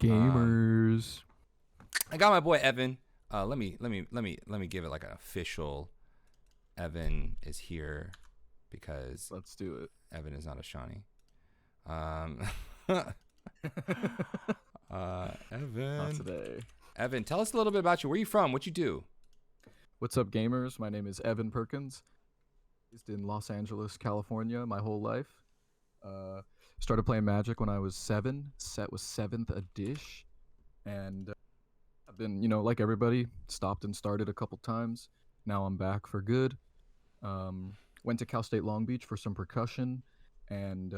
Gamers. I got my boy Evan. Let me give it like an official. Evan is here because Let's do it. Evan is not a Shawnee. Um, Not Evan. today. Evan, tell us a little bit about you. Where are you from? What you do? What's up, gamers? My name is Evan Perkins. Based in Los Angeles, California, my whole life. Uh, Started playing Magic when I was 7. Set was 7th edition, and I've been, like everybody, stopped and started a couple times. Now I'm back for good. Went to Cal State Long Beach for some percussion, and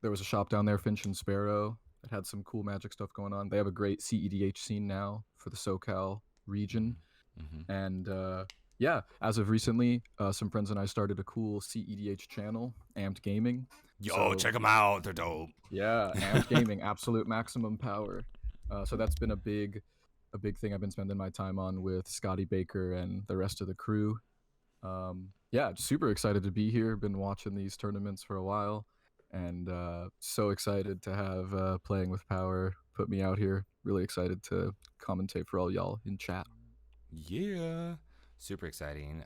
there was a shop down there, Finch and Sparrow, that had some cool Magic stuff going on. They have a great cedh scene now for the SoCal region. Mm-hmm. And yeah, as of recently, some friends and I started a cool cedh channel, Amped Gaming. Yo, check them out. They're dope. Yeah, Amped Gaming, absolute maximum power. So that's been a big thing I've been spending my time on with Scotty Baker and the rest of the crew. Yeah, super excited to be here. Been watching these tournaments for a while, and so excited to have Playing with Power put me out here. Really excited to commentate for all y'all in chat. Yeah, super exciting.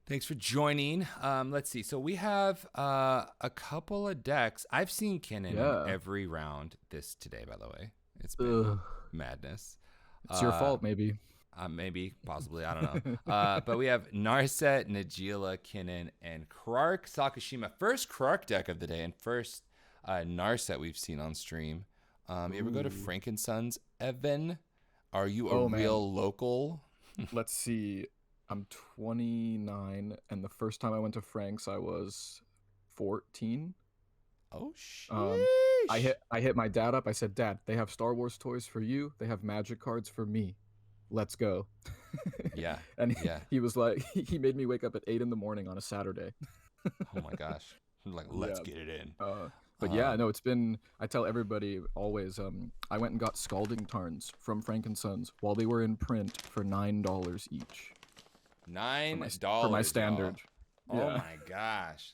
Thanks for joining. Let's see. So we have a couple of decks. I've seen Kinnan in Yeah. every round today, by the way. It's been madness. It's your fault, maybe. Maybe, possibly, I don't know. But we have Narset, Najila, Kinnan, and Krark Sakashima. First Krark deck of the day, and first Narset we've seen on stream. You ever go to Frankensons, Evan? Are you a real local? Let's see. I'm 29, and the first time I went to Frank's, I was 14. Oh shit! I hit my dad up. I said, "Dad, they have Star Wars toys for you. They have Magic cards for me. Let's go." Yeah. And yeah. he was like, he made me wake up at 8 in the morning on a Saturday. Oh my gosh! Like, let's get it in. But yeah, no, it's been. I tell everybody always. I went and got Scalding Tarns from Frankensons while they were in print for $9 each. $9 for my standard. Oh my gosh!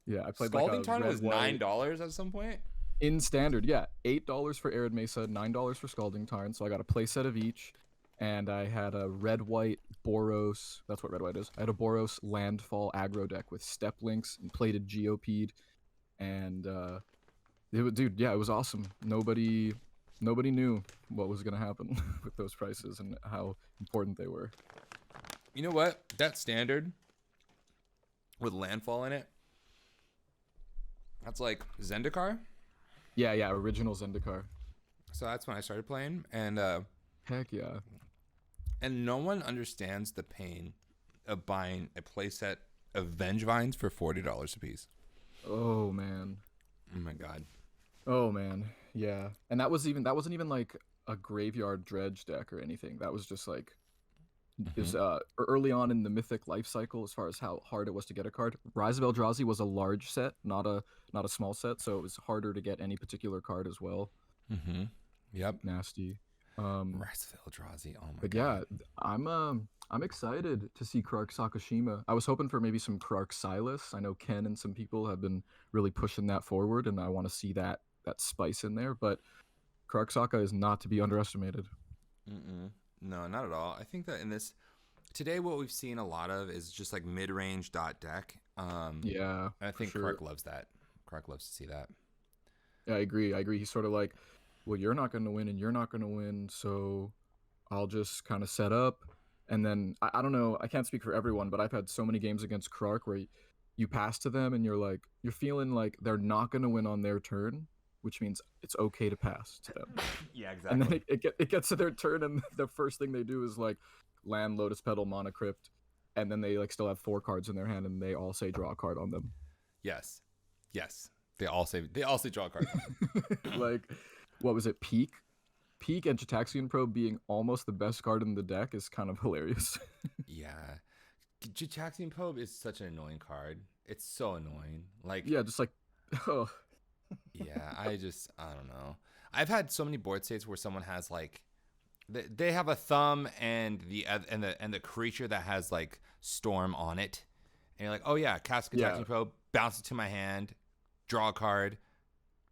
Yeah, I played Scalding like a Tarn red, was $9 at some point. In standard, yeah, $8 for Arid Mesa, $9 for Scalding Tarn. So I got a playset of each, and I had a red-white Boros. That's what red-white is. I had a Boros Landfall aggro deck with Step Links and plated Geopeed, and dude, yeah, it was awesome. Nobody knew what was gonna happen with those prices and how important they were. You know what? That standard with Landfall in it. That's like Zendikar. Yeah, original Zendikar. So that's when I started playing, and heck yeah. And no one understands the pain of buying a playset of Vengevines for $40 a piece. Oh man. Oh my god. Oh man. Yeah. And that wasn't even like a graveyard dredge deck or anything. That was just like is early on in the Mythic life cycle as far as how hard it was to get a card. Rise of Eldrazi was a large set, not a small set, so it was harder to get any particular card as well. Yep. Nasty. Rise of Eldrazi. Oh my god. But yeah, I'm excited to see Krark Sakashima. I was hoping for maybe some Krark Silas. I know Ken and some people have been really pushing that forward, and I want to see that spice in there. But Krark Saka is not to be underestimated. No, not at all. I think that in this today, what we've seen a lot of is just like mid-range dot deck. Yeah, I think Krark loves that. Krark loves to see that. Yeah, I agree. He's sort of like, well, you're not going to win and you're not going to win, so I'll just kind of set up. And then, I don't know, I can't speak for everyone, but I've had so many games against Krark where you pass to them and you're feeling like they're not going to win on their turn, which means it's okay to pass to them. Yeah, exactly. And then it gets to their turn, and the first thing they do is like land, Lotus Petal, Mana Crypt, and then they like still have 4 cards in their hand, and they all say draw a card on them. Yes. They all say draw a card. Like, what was it? Peak Edgetaxian Probe being almost the best card in the deck is kind of hilarious. Yeah. Edgetaxian Probe is such an annoying card. It's so annoying. Like, yeah, just like, oh. Yeah, I don't know. I've had so many board states where someone has like, they have a thumb and the creature that has like Storm on it, and you're like, oh yeah, cast Edgetaxian Probe, bounce it to my hand, draw a card,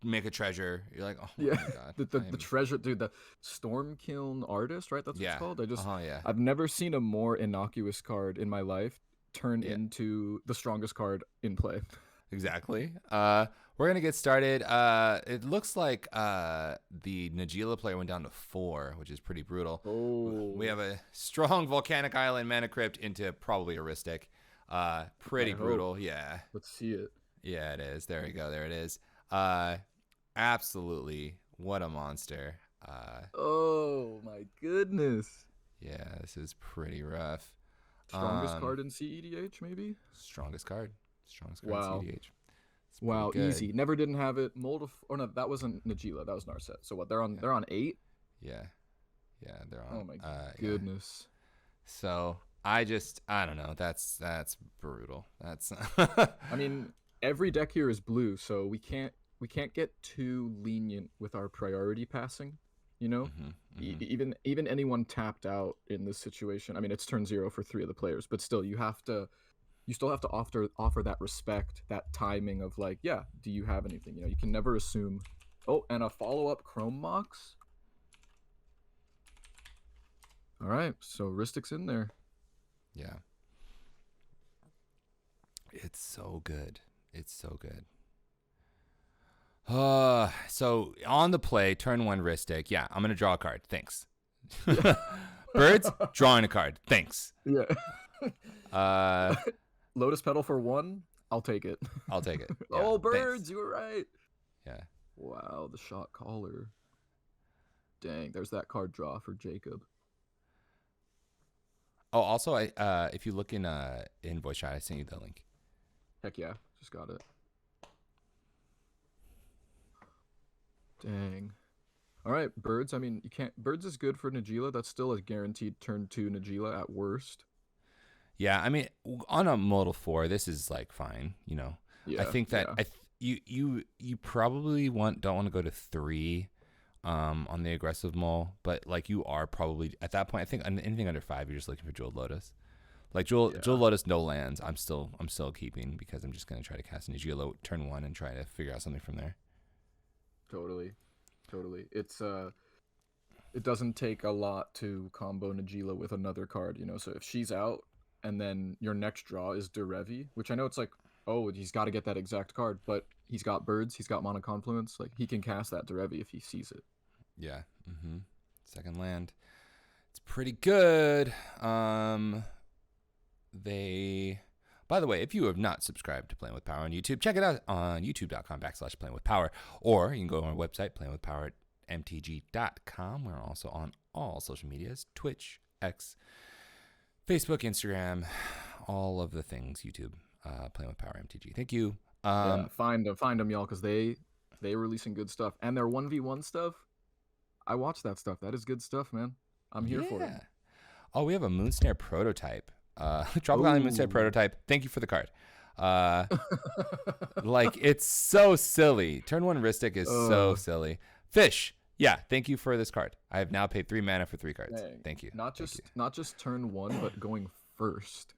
make a treasure. You're like, oh Yeah, my god. the treasure, dude. The Storm Kiln Artist, right? That's what it's Yeah. called. Yeah. I've never seen a more innocuous card in my life turn Yeah. into the strongest card in play. Exactly. We're gonna get started. It looks like the Najila player went down to 4, which is pretty brutal. Oh, We have a strong Volcanic Island Mana Crypt into probably Heuristic. Pretty I hope. brutal. Yeah. Let's see it. Yeah, it is. There we go. There it is. Absolutely. What a monster. Oh my goodness. Yeah, this is pretty rough. Strongest card in cedh, maybe? Strongest card. Strongest card Wow. in cedh. Wow, good. easy. Never didn't have it. Mold of, or no, that wasn't Najila. That was Narset. So what? They're on 8. Yeah, they're on. Oh my goodness. Yeah. So I don't know. That's brutal. That's. I mean, every deck here is blue, so we can't get too lenient with our priority passing. You know, even anyone tapped out in this situation. I mean, it's turn 0 for 3 of the players, but still, you still have to offer that respect, that timing of like, yeah, do you have anything? You know, you can never assume. Oh, and a follow-up Chrome Mox. All right, so Ristic's in there. Yeah. It's so good. It's so good. So on the play, turn 1 Ristic. Yeah, I'm gonna draw a card. Thanks. Birds, drawing a card. Thanks. Yeah. Lotus Petal for 1. I'll take it. I'll take it. Yeah, oh, birds, thanks. you were right. Yeah. Wow, the shot caller. Dang, there's that card draw for Jacob. Oh, also, if you look in voice chat, I sent you the link. Heck yeah, just got it. Dang. All right, birds. I mean, you can't. Birds is good for Najila. That's still a guaranteed turn 2 Najila at worst. Yeah, I mean, on a modal 4, this is like fine. You know, Yeah, I think that you probably don't want to go to 3, on the aggressive mole, but like you are probably at that point. I think anything under 5, you're just looking for Jeweled Lotus. Like Jeweled Lotus, no lands. I'm still keeping because I'm just gonna try to cast Najila turn 1 and try to figure out something from there. Totally. It's it doesn't take a lot to combo Najila with another card, you know. So if she's out, and then your next draw is Derevi, which I know it's like, oh, he's got to get that exact card, but he's got birds, he's got Mana Confluence, like he can cast that Derevi if he sees it. Yeah. Second land. It's pretty good. By the way, if you have not subscribed to Playing with Power on YouTube, check it out on youtube.com/playingwithpower, or you can go to our website, playingwithpower@mtg.com. We're also on all social medias, Twitch, X, Facebook, Instagram, all of the things, YouTube, Playing with Power MTG. Thank you. Yeah, find them, y'all, because they releasing good stuff, and their 1v1 stuff. I watch that stuff. That is good stuff, man. I'm here for it. Oh, we have a Moonsnare prototype. Tropical Island Moonsnare prototype. Thank you for the card. Like, it's so silly. Turn 1 Ristic is so silly. Fish. Yeah, thank you for this card. I have now paid 3 mana for 3 cards. Dang. Thank you. Not just turn 1, but going first.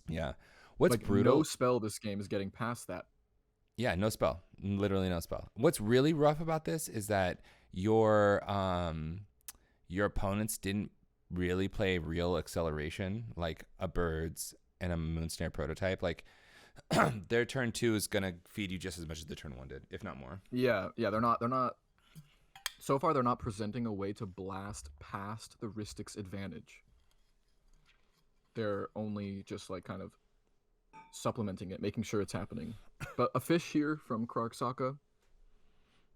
Yeah. What's like, brutal? No spell this game is getting past that. Yeah, no spell. Literally no spell. What's really rough about this is that your opponents didn't really play real acceleration, like a birds and a Moonsnare prototype. Like their turn 2 is gonna feed you just as much as the turn 1 did, if not more. Yeah, they're not so far they're not presenting a way to blast past the Ristic's advantage. They're only just like kind of supplementing it, making sure it's happening. But a fish here from Krarksaka,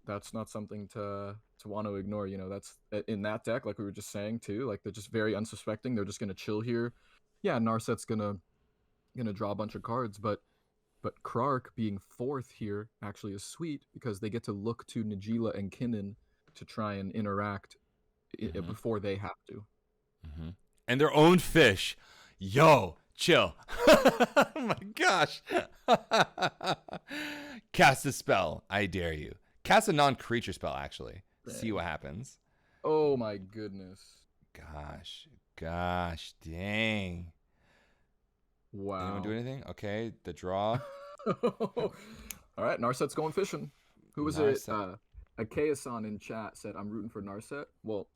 that's not something to want to ignore. You know, that's in that deck, like we were just saying too, like they're just very unsuspecting. They're just gonna chill here. Yeah, Narset's gonna draw a bunch of cards, but Krark being 4th here actually is sweet because they get to look to Najila and Kinnan to try and interact before they have to. And their own fish. Yo, chill. Oh my gosh. Cast a spell. I dare you. Cast a non-creature spell, actually. Dang. See what happens. Oh my goodness. Gosh, dang. Wow. Anyone do anything? Okay, the draw. All right, Narset's going fishing. Who was it? Narset. Akayasan in chat said, "I'm rooting for Narset." Well,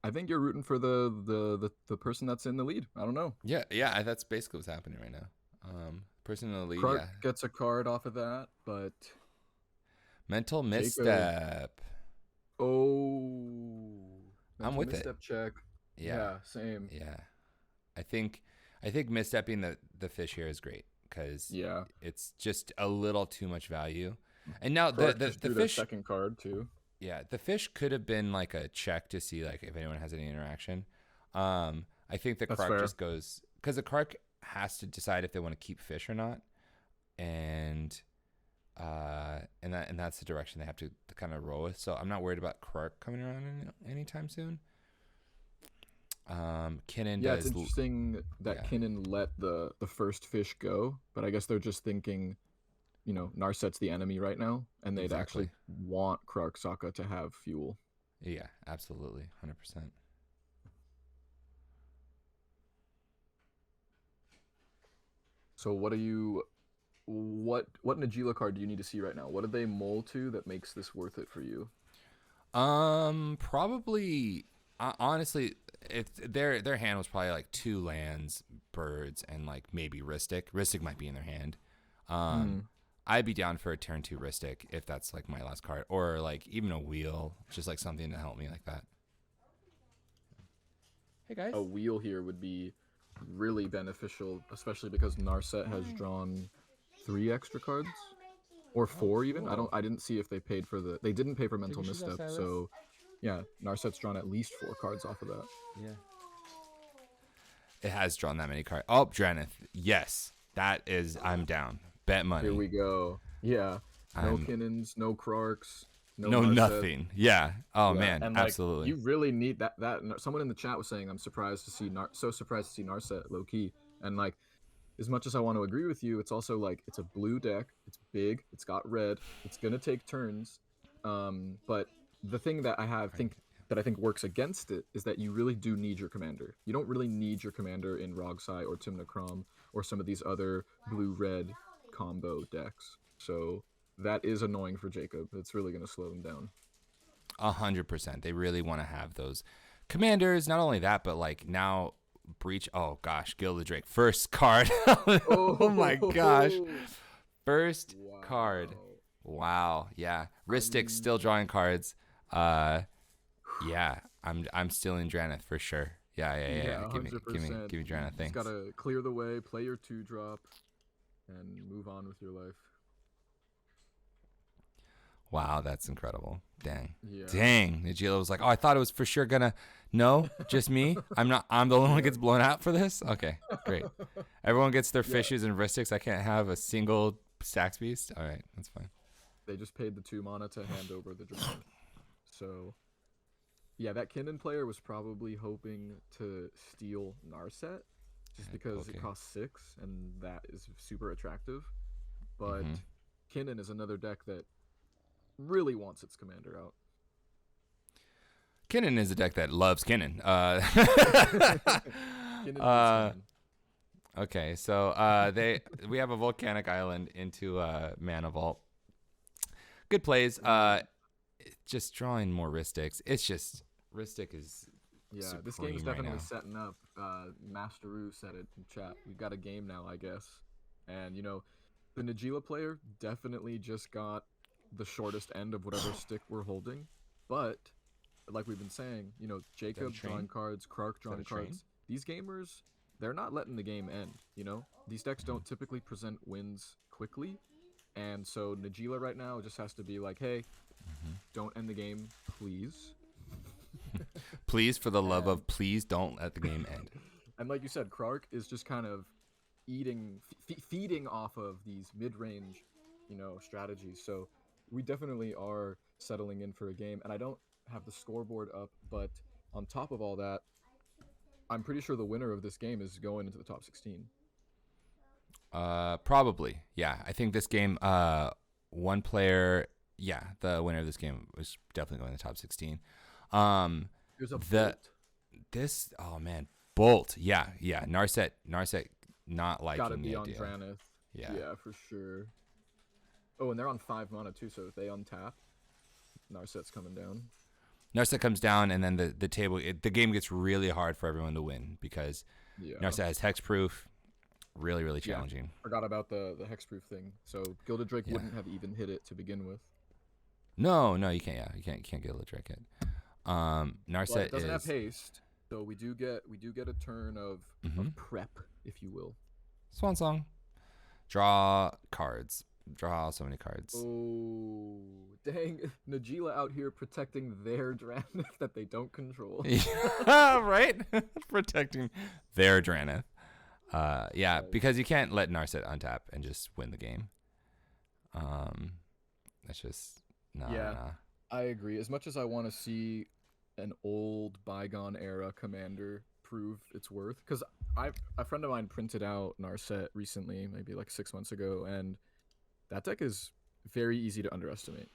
I think you're rooting for the person that's in the lead. I don't know. Yeah, yeah, that's basically what's happening right now. Person in the lead, Clark yeah. gets a card off of that, but Mental Jacob. misstep. Oh, I'm mental with it. misstep check. Yeah, Yeah, same. yeah. I think misstepping the fish here is great because Yeah, it's just a little too much value. And now Clark just the drew their fish, second card too. yeah, the fish could have been like a check to see like if anyone has any interaction. I think the That's Kark fair. just goes because the Kark has to decide if they want to keep fish or not, and that's the direction they have to kind of roll with. So I'm not worried about Kark coming around anytime soon. Kinnan Yeah, it's does, interesting that yeah, Kinnan let the first fish go, but I guess they're just thinking, Narset's the enemy right now, and they'd actually exactly. want Krark Sokka to have fuel. Yeah, absolutely, 100%. So what Najila card do you need to see right now? What did they mull to that makes this worth it for you? Probably. Honestly, if their hand was probably like 2 lands, birds, and like maybe Ristic. Ristic might be in their hand. Um, Hmm. I'd be down for a turn 2 Ristic if that's like my last card, or like even a wheel, just like something to help me like that. Hey guys. A wheel here would be really beneficial, especially because Narset has drawn 3 extra cards or Oh, 4 even. cool. I didn't see if they didn't pay for Take mental your shoes off, misstep, Silas. so yeah, Narset's drawn at least 4 cards off of that. Yeah. It has drawn that many cards. Oh, Dranith. Yes, that is. I'm down. Bet Here money. we go. Yeah, no I'm Kinnons, no Krarks, no no Narset. nothing. Yeah. Oh Yeah, man, and like absolutely. you really need that. Someone in the chat was saying, "I'm surprised to see so surprised to see Narset low key." And like, as much as I want to agree with you, it's also like it's a blue deck. It's big. It's got red. It's gonna take turns. But the thing that Right. I think works against it is that you really do need your commander. You don't really need your commander in Rogsai or Timnakrom or some of these other blue-red combo decks. So that is annoying for Jacob. It's really gonna slow him down. 100%. They really want to have those commanders. Not only that, but like now breach. Oh gosh, Gil the Drake. First card. Oh my gosh. Oh, First card. wow. Wow. Yeah. I Ristic mean, still drawing cards. Uh, yeah. I'm still in Dranith for sure. Yeah, yeah, yeah, yeah, yeah. $100%. Give me You Dranith. just Thanks. gotta clear the way, play your 2 drop, and move on with your life. Wow, that's incredible. Dang. Yeah. Dang. Nagila was like, oh, I thought it was for sure gonna. No, just me. I'm not. I'm the only one who Yeah. gets blown out for this. Okay, great. Everyone gets their Yeah, fishes and Ristics. I can't have a single Sax Beast. All right, that's fine. they just paid the 2 mana to hand over the dragon. So, yeah, that Kinnan player was probably hoping to steal Narset just because it Okay. costs 6 and that is super attractive. But Mm-hmm. Kinnan is another deck that really wants its commander out. Kinnan is a deck that loves Kinnan. Kinnan needs uh, Kinnan. okay, so we have a volcanic island into Mana Vault. Good plays. Just drawing more Ristics. It's just Ristic is Yeah, this game's supreme right definitely now. setting up. Masteru said it in chat. We've got a game now, I guess. And the Najila player definitely just got the shortest end of whatever stick we're holding. But like we've been saying, Is that a Jacob drawing train? cards, Krark Is that a drawing train? cards. These gamers, they're not letting the game end. These decks Mm-hmm. don't typically present wins quickly. And so Najila right now just has to be like, hey, Mm-hmm. don't end the game, please. Please, for the love And of please, don't let the game end. and like you said, Krark is just kind of feeding off of these mid-range, strategies. So we definitely are settling in for a game. And I don't have the scoreboard up, but on top of all that, I'm pretty sure the winner of this game is going into the top 16. Probably. Yeah. I think this game, one player, yeah, the winner of this game was definitely going to the top 16. Um, There's a the bolt. oh man, Bolt. Yeah, yeah. Narset not Gotta liking be the on idea. Dranith. Yeah. Yeah, for sure. Oh, and they're on 5 mana too, so if they untap, Narset's coming down. Narset comes down, and then the game gets really hard for everyone to win because Yeah. Narset has hexproof. Really, really Yeah. challenging. Forgot about the hexproof thing. So Gilded Drake Yeah. wouldn't have even hit it to begin with. No, no, you can't. Yeah, you can't get a Drake hit. But it Narset doesn't have is haste, so we do get a turn of prep, if you will. Swan Song. Draw cards. Draw so many cards. Oh, dang. Najila out here protecting their Drannith that they don't control. Yeah, right? Protecting their Drannith. Yeah, Right. because you can't let Narset untap and just win the game. That's just Yeah, nah. I agree. As much as I want to see an old bygone era commander prove its worth, because a friend of mine printed out Narset recently, maybe like 6 months ago, and that deck is very easy to underestimate.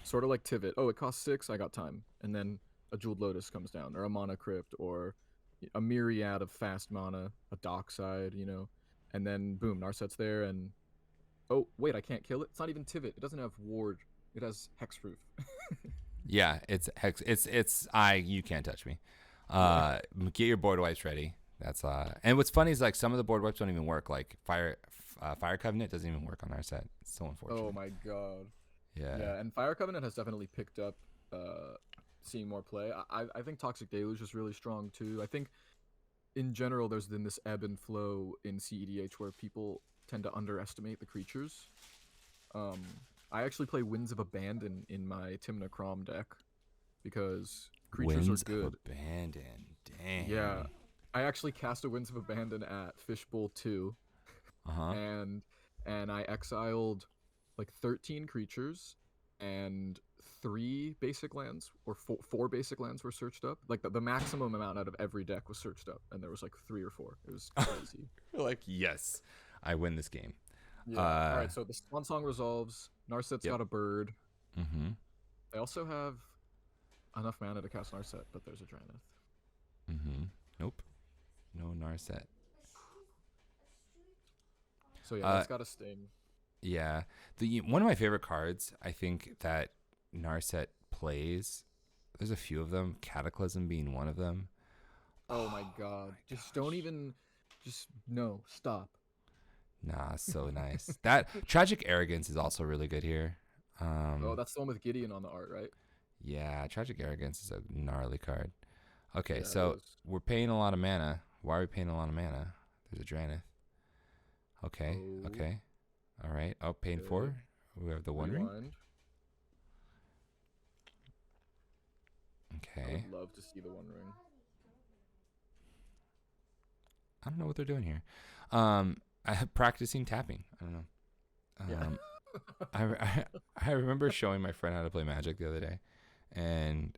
Sort of like Tivit. Oh, it costs 6, I got time. And then a Jeweled Lotus comes down, or a Mana Crypt, or a myriad of fast mana, a Dockside, and then boom, Narset's there, and oh, wait, I can't kill it? It's not even Tivit. It doesn't have Ward. It has Hexproof. Yeah, it's hex. It's I. You can't touch me. Yeah. Get your board wipes ready. That's And what's funny is like some of the board wipes don't even work. Like Fire Covenant doesn't even work on our set. It's so unfortunate. Oh my god. Yeah. Yeah, and Fire Covenant has definitely picked up seeing more play. I think Toxic Deluge is really strong too. I think in general there's been this ebb and flow in cedh where people tend to underestimate the creatures. Um I actually play Winds of Abandon in my Timna Crom deck because creatures Winds are good. of Abandon. Dang. Yeah. I actually cast a Winds of Abandon at Fishbowl 2 Uh huh. and I exiled like 13 creatures and 3 basic lands or four basic lands were searched up. Like the maximum amount out of every deck was searched up, and there was like 3 or 4. It was crazy. Like yes, I win this game. Yeah. All right. So the Swan Song resolves. Narset's Yep. got a bird. Mm-hmm. They also have enough mana to cast Narset, but there's a Drannith. Mm-hmm. Nope. No Narset. So yeah, that's got a sting. Yeah. One of my favorite cards, I think that Narset plays. There's a few of them. Cataclysm being one of them. Oh my god. Just don't even. Just no. Stop. Nah, so nice. That Tragic Arrogance is also really good here. Oh, that's the one with Gideon on the art, right? Yeah, Tragic Arrogance is a gnarly card. Okay, Yeah, it so is. we're paying a lot of mana. Why are we paying a lot of mana? There's a Drannith. Okay, Oh, okay. All right. Oh, paying okay. 4. We have the One Ring. Rewind. I Okay. would love to see the One Ring. I don't know what they're doing here. Practicing tapping. I don't know. Yeah. I remember showing my friend how to play Magic the other day, and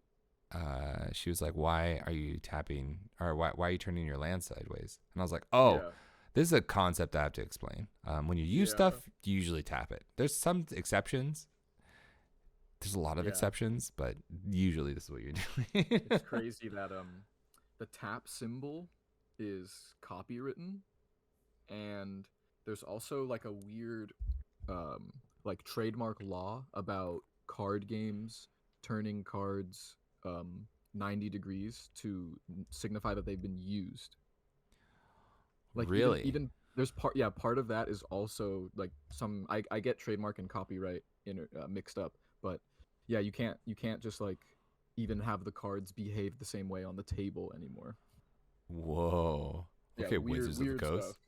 she was like, "Why are you tapping? Or why are you turning your land sideways?" And I was like, "Oh, Yeah. this is a concept I have to explain. When you use Yeah. stuff, you usually tap it. There's some exceptions. There's a lot of Yeah. exceptions, but usually this is what you're doing." It's crazy that the tap symbol is copywritten, and there's also like a weird like trademark law about card games turning cards 90 degrees to signify that they've been used. Like Really? even there's part of that is also like some I get trademark and copyright mixed up, but yeah, you can't just like even have the cards behave the same way on the table anymore. Whoa. Yeah, Okay, weird Wizards of the weird Coast. stuff.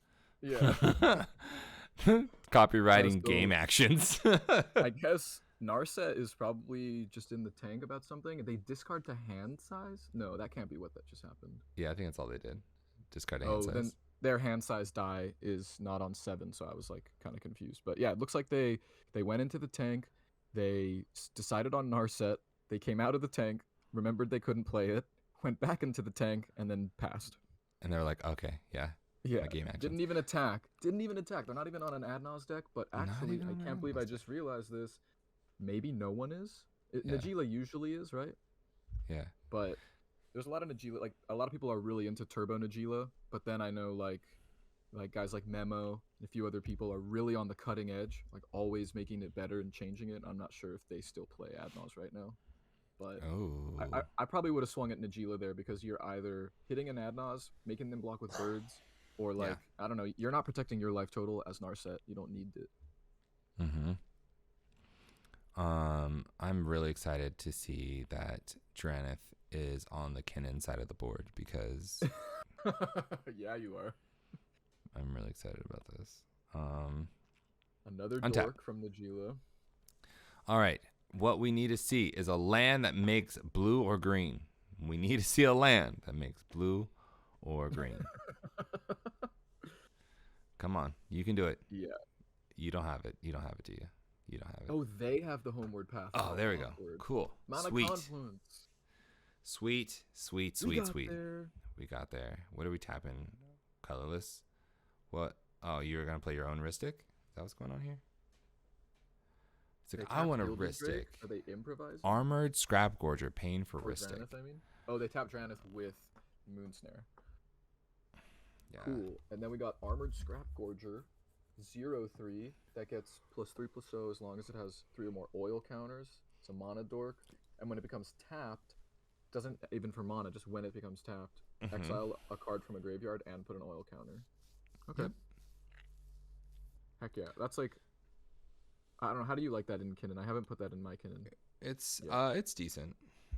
Yeah. Copywriting So game actions. I guess Narset is probably just in the tank about something. They discard to hand size? No, that can't be what that just happened. Yeah, I think that's all they did. Discarding hand Oh, then size. their hand size die is not on 7, so I was like kind of confused. But yeah, it looks like they went into the tank. They decided on Narset. They came out of the tank, remembered they couldn't play it, went back into the tank, and then passed. And they were like, okay, yeah, Yeah, my game actions. didn't even attack. Didn't even attack. They're not even on an Adnos deck. But Not actually, even I on an can't believe I Adnos just realized this. Maybe no one is. Yeah. Najila usually is, right? Yeah. But there's a lot of Najila. Like a lot of people are really into Turbo Najila. But then I know like like guys like Memo and a few other people are really on the cutting edge, like always making it better and changing it. I'm not sure if they still play Adnos right now, but I, I, Oh, I probably would have swung at Najila there because you're either hitting an Adnos, making them block with birds, or yeah. like I don't know, you're not protecting your life total as Narset. You don't need it. Mm-hmm. I'm really excited to see that Dranith is on the Kinnan side of the board because Yeah, you are. I'm really excited about this. Um, Another untap. dork from Najila. All right. What we need to see is a land that makes blue or green. We need to see a land that makes blue or green. Come on. You can do it. Yeah. You don't have it. You don't have it, do you? You don't have it. Oh, they have the homeward path. Oh, Oh, there we go. awkward. Cool. Mana Sweet. confluence. Sweet, sweet, We sweet, got sweet. there. We got there. What are we tapping? Colorless? What? Oh, you're going to play your own Ristic? Is that what's going on here? It's like, They I tapped want a Gilded Drake? Ristic. Are they improvising? Armored Scrap Gorger, paying for Or Ristic. Dranith, I mean? Oh, they tapped Dranith with Moonsnare. Yeah. Cool. And then we got Armored Scrap Gorger, 0/3. That gets +3/+0 as long as it has 3 or more oil counters. It's a mana dork. And when it becomes tapped, doesn't even for mana, just when it becomes tapped, Mhm. exile a card from a graveyard and put an oil counter. Okay. Yep. Heck yeah. That's like, I don't know, how do you like that in Kinnan? I haven't put that in my Kinnan. It's decent.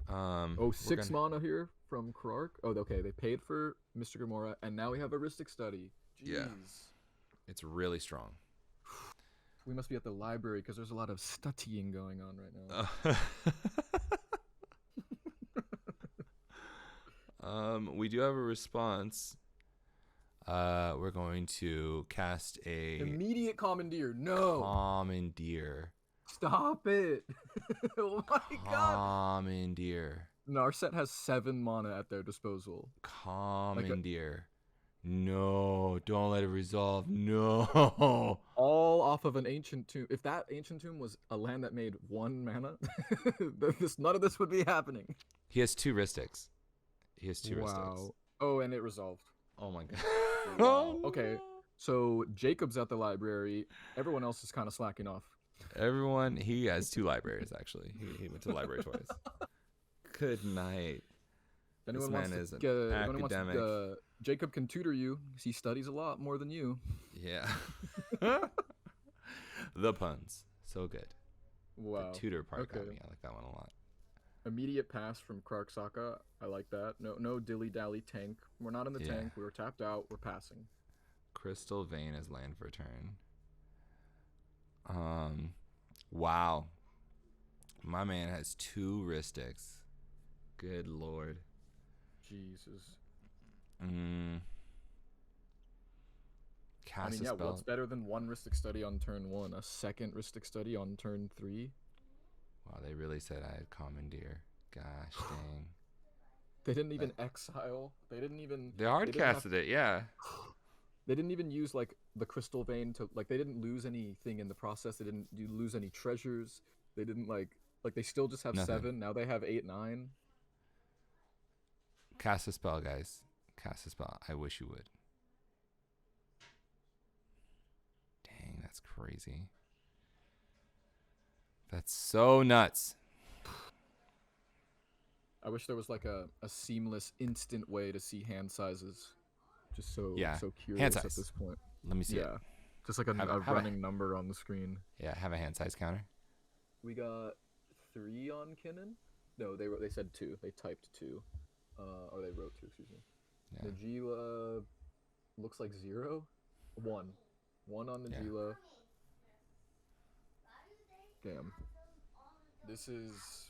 Oh, We're 6 gonna- mana here from Krark. Oh, okay. They paid for Mr. Gamora, and now we have a Ristic Study. Jeez. Yeah. It's really strong. We must be at the library because there's a lot of studying going on right now. We do have a response. We're going to cast a Immediate Commandeer. No. Commandeer. Stop it. Oh my god. Commandeer. Narset has 7 mana at their disposal. Commandeer. No, don't let it resolve. No. All off of an Ancient Tomb. If that Ancient Tomb was a land that made 1 mana, none of this would be happening. He has 2 Ristics. He has 2 Ristics. Wow. Oh, and it resolved. Oh my god. Wow. Okay. So Jacob's at the library. Everyone else is kind of slacking off. Everyone, he has 2 libraries actually. He went to the library twice. Good night. If This anyone man wants to is an get, anyone wants to, academic. Jacob can tutor you because he studies a lot more than you. Yeah. The puns. So good. Wow. The tutor part got Okay. me. I like that one a lot. Immediate pass from Krark Saka. I like that. No dilly dally tank. We're not in the Yeah. tank. We were tapped out. We're passing. Crystal Vein as land for turn. Wow. My man has 2 Ristics. Good lord. Jesus. Cast I mean, a yeah. spell. What's better than 1 Ristic Study on turn 1? A second Ristic Study on turn 3? Wow, they really said I had Commandeer. Gosh dang. They didn't even exile. They didn't even. They hard didn't have- casted it, yeah. They didn't even use like the Crystal Vein to like. They didn't lose anything in the process. They didn't lose any treasures. They didn't like they still just have Nothing. 7. Now they have 8, 9. Cast a spell, guys. Cast a spell. I wish you would. Dang, that's crazy. That's so nuts. I wish there was like a seamless, instant way to see hand sizes. Just so Yeah, so hand curious at size. this point. Let me see Yeah, it. just like a Have a- running number on the screen. Yeah, have a hand size counter. We got 3 on Kinnan. No, they said 2. They typed 2, or they wrote 2. Excuse me. Yeah. Najila looks like 0. 1 on Yeah. Najila. Damn. This is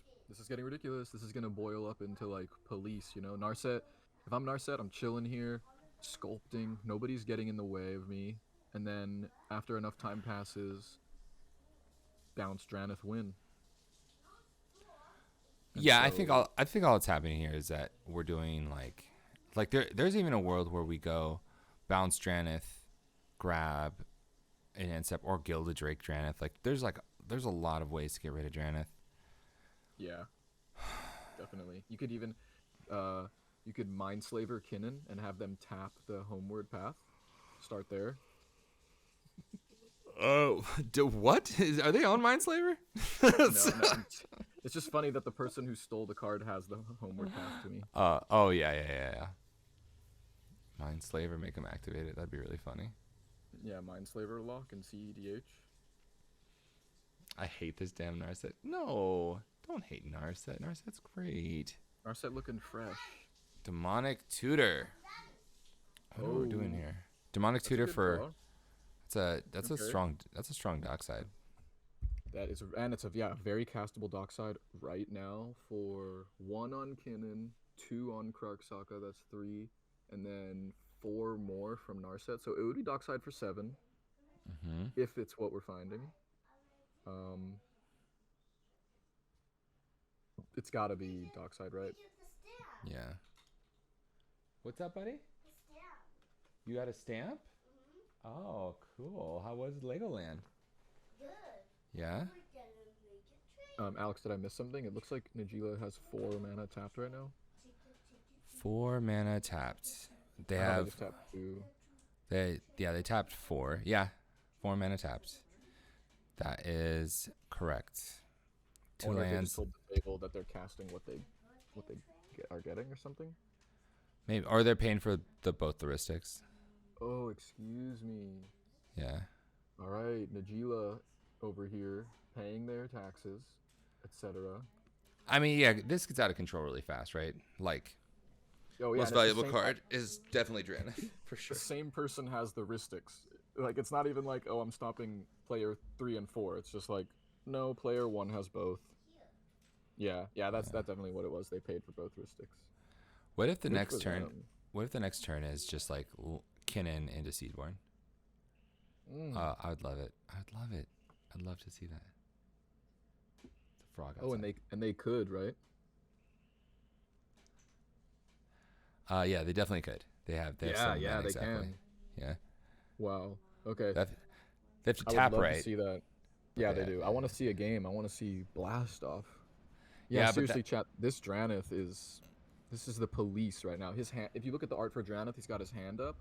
getting ridiculous. This is gonna boil up into like police, you know. Narset. If I'm Narset, I'm chilling here, sculpting. Nobody's getting in the way of me. And then after enough time passes, bounce Dranith win. And Yeah, I so- think all that's happening here is that we're doing like there's even a world where we go bounce Dranith, grab an Instep or Gilded Drake Dranith. Like there's a lot of ways to get rid of Dranith. Yeah, definitely. You could even, you could Mindslaver Kinnan and have them tap the homeward path. Start there. Oh, what? Are they on Mindslaver? No, no. It's just funny that the person who stole the card has the homework task to me. Oh yeah. Mindslaver, make them activate it. That'd be really funny. Yeah, Mindslaver lock and cedh. I hate this damn Narset. No, don't hate Narset. Narset's great. Narset looking fresh. Demonic Tutor. What are we doing here? Demonic Tutor for draw. that's a strong dock side. That is, and it's a very castable dockside right now for 1 on Kinnan, 2 on Krark-Saka, that's 3, and then 4 more from Narset. So it would be dockside for 7, if it's what we're finding. It's got to be dockside, right? Yeah. What's up, buddy? You got a stamp? Oh, cool. How was Legoland? Good. Yeah? Alex, did I miss something? It looks like Najeela has 4 mana tapped right now. 4 mana tapped. They They have just tapped 2. they tapped 4. Yeah. 4 mana tapped. That is correct. I 2 wonder if they lands. just told the table that they're casting what they are getting or something. Maybe, or they're paying for both heuristics. Oh, excuse me. Yeah. All right, Najeela over here paying their taxes, etc. I mean, yeah, this gets out of control really fast, right? Like, Oh yeah, most and it's the valuable same- card is definitely Dren, for The sure. same person has the heuristics. Like, it's not even like, oh, I'm stopping player 3 and 4. It's just like, no, player 1 has both. Yeah, that's definitely what it was. They paid for both heuristics. What if the Good next for turn? them. What if the next turn is just like Kinnan into Seedborn? I would love it. I'd love it. I'd love to see that. The frog. Oh, Outside. and they could, right? Yeah, they definitely could. They have some mana, they exactly. can. Yeah. Wow. Okay. They have to I tap would love right. to see that. Yeah, they yeah, do. I want to see a game. I want to see blast off. Yeah, Yeah, but seriously, chat. This Dranith is the police right now. His hand. If you look at the art for Dranith, he's got his hand up.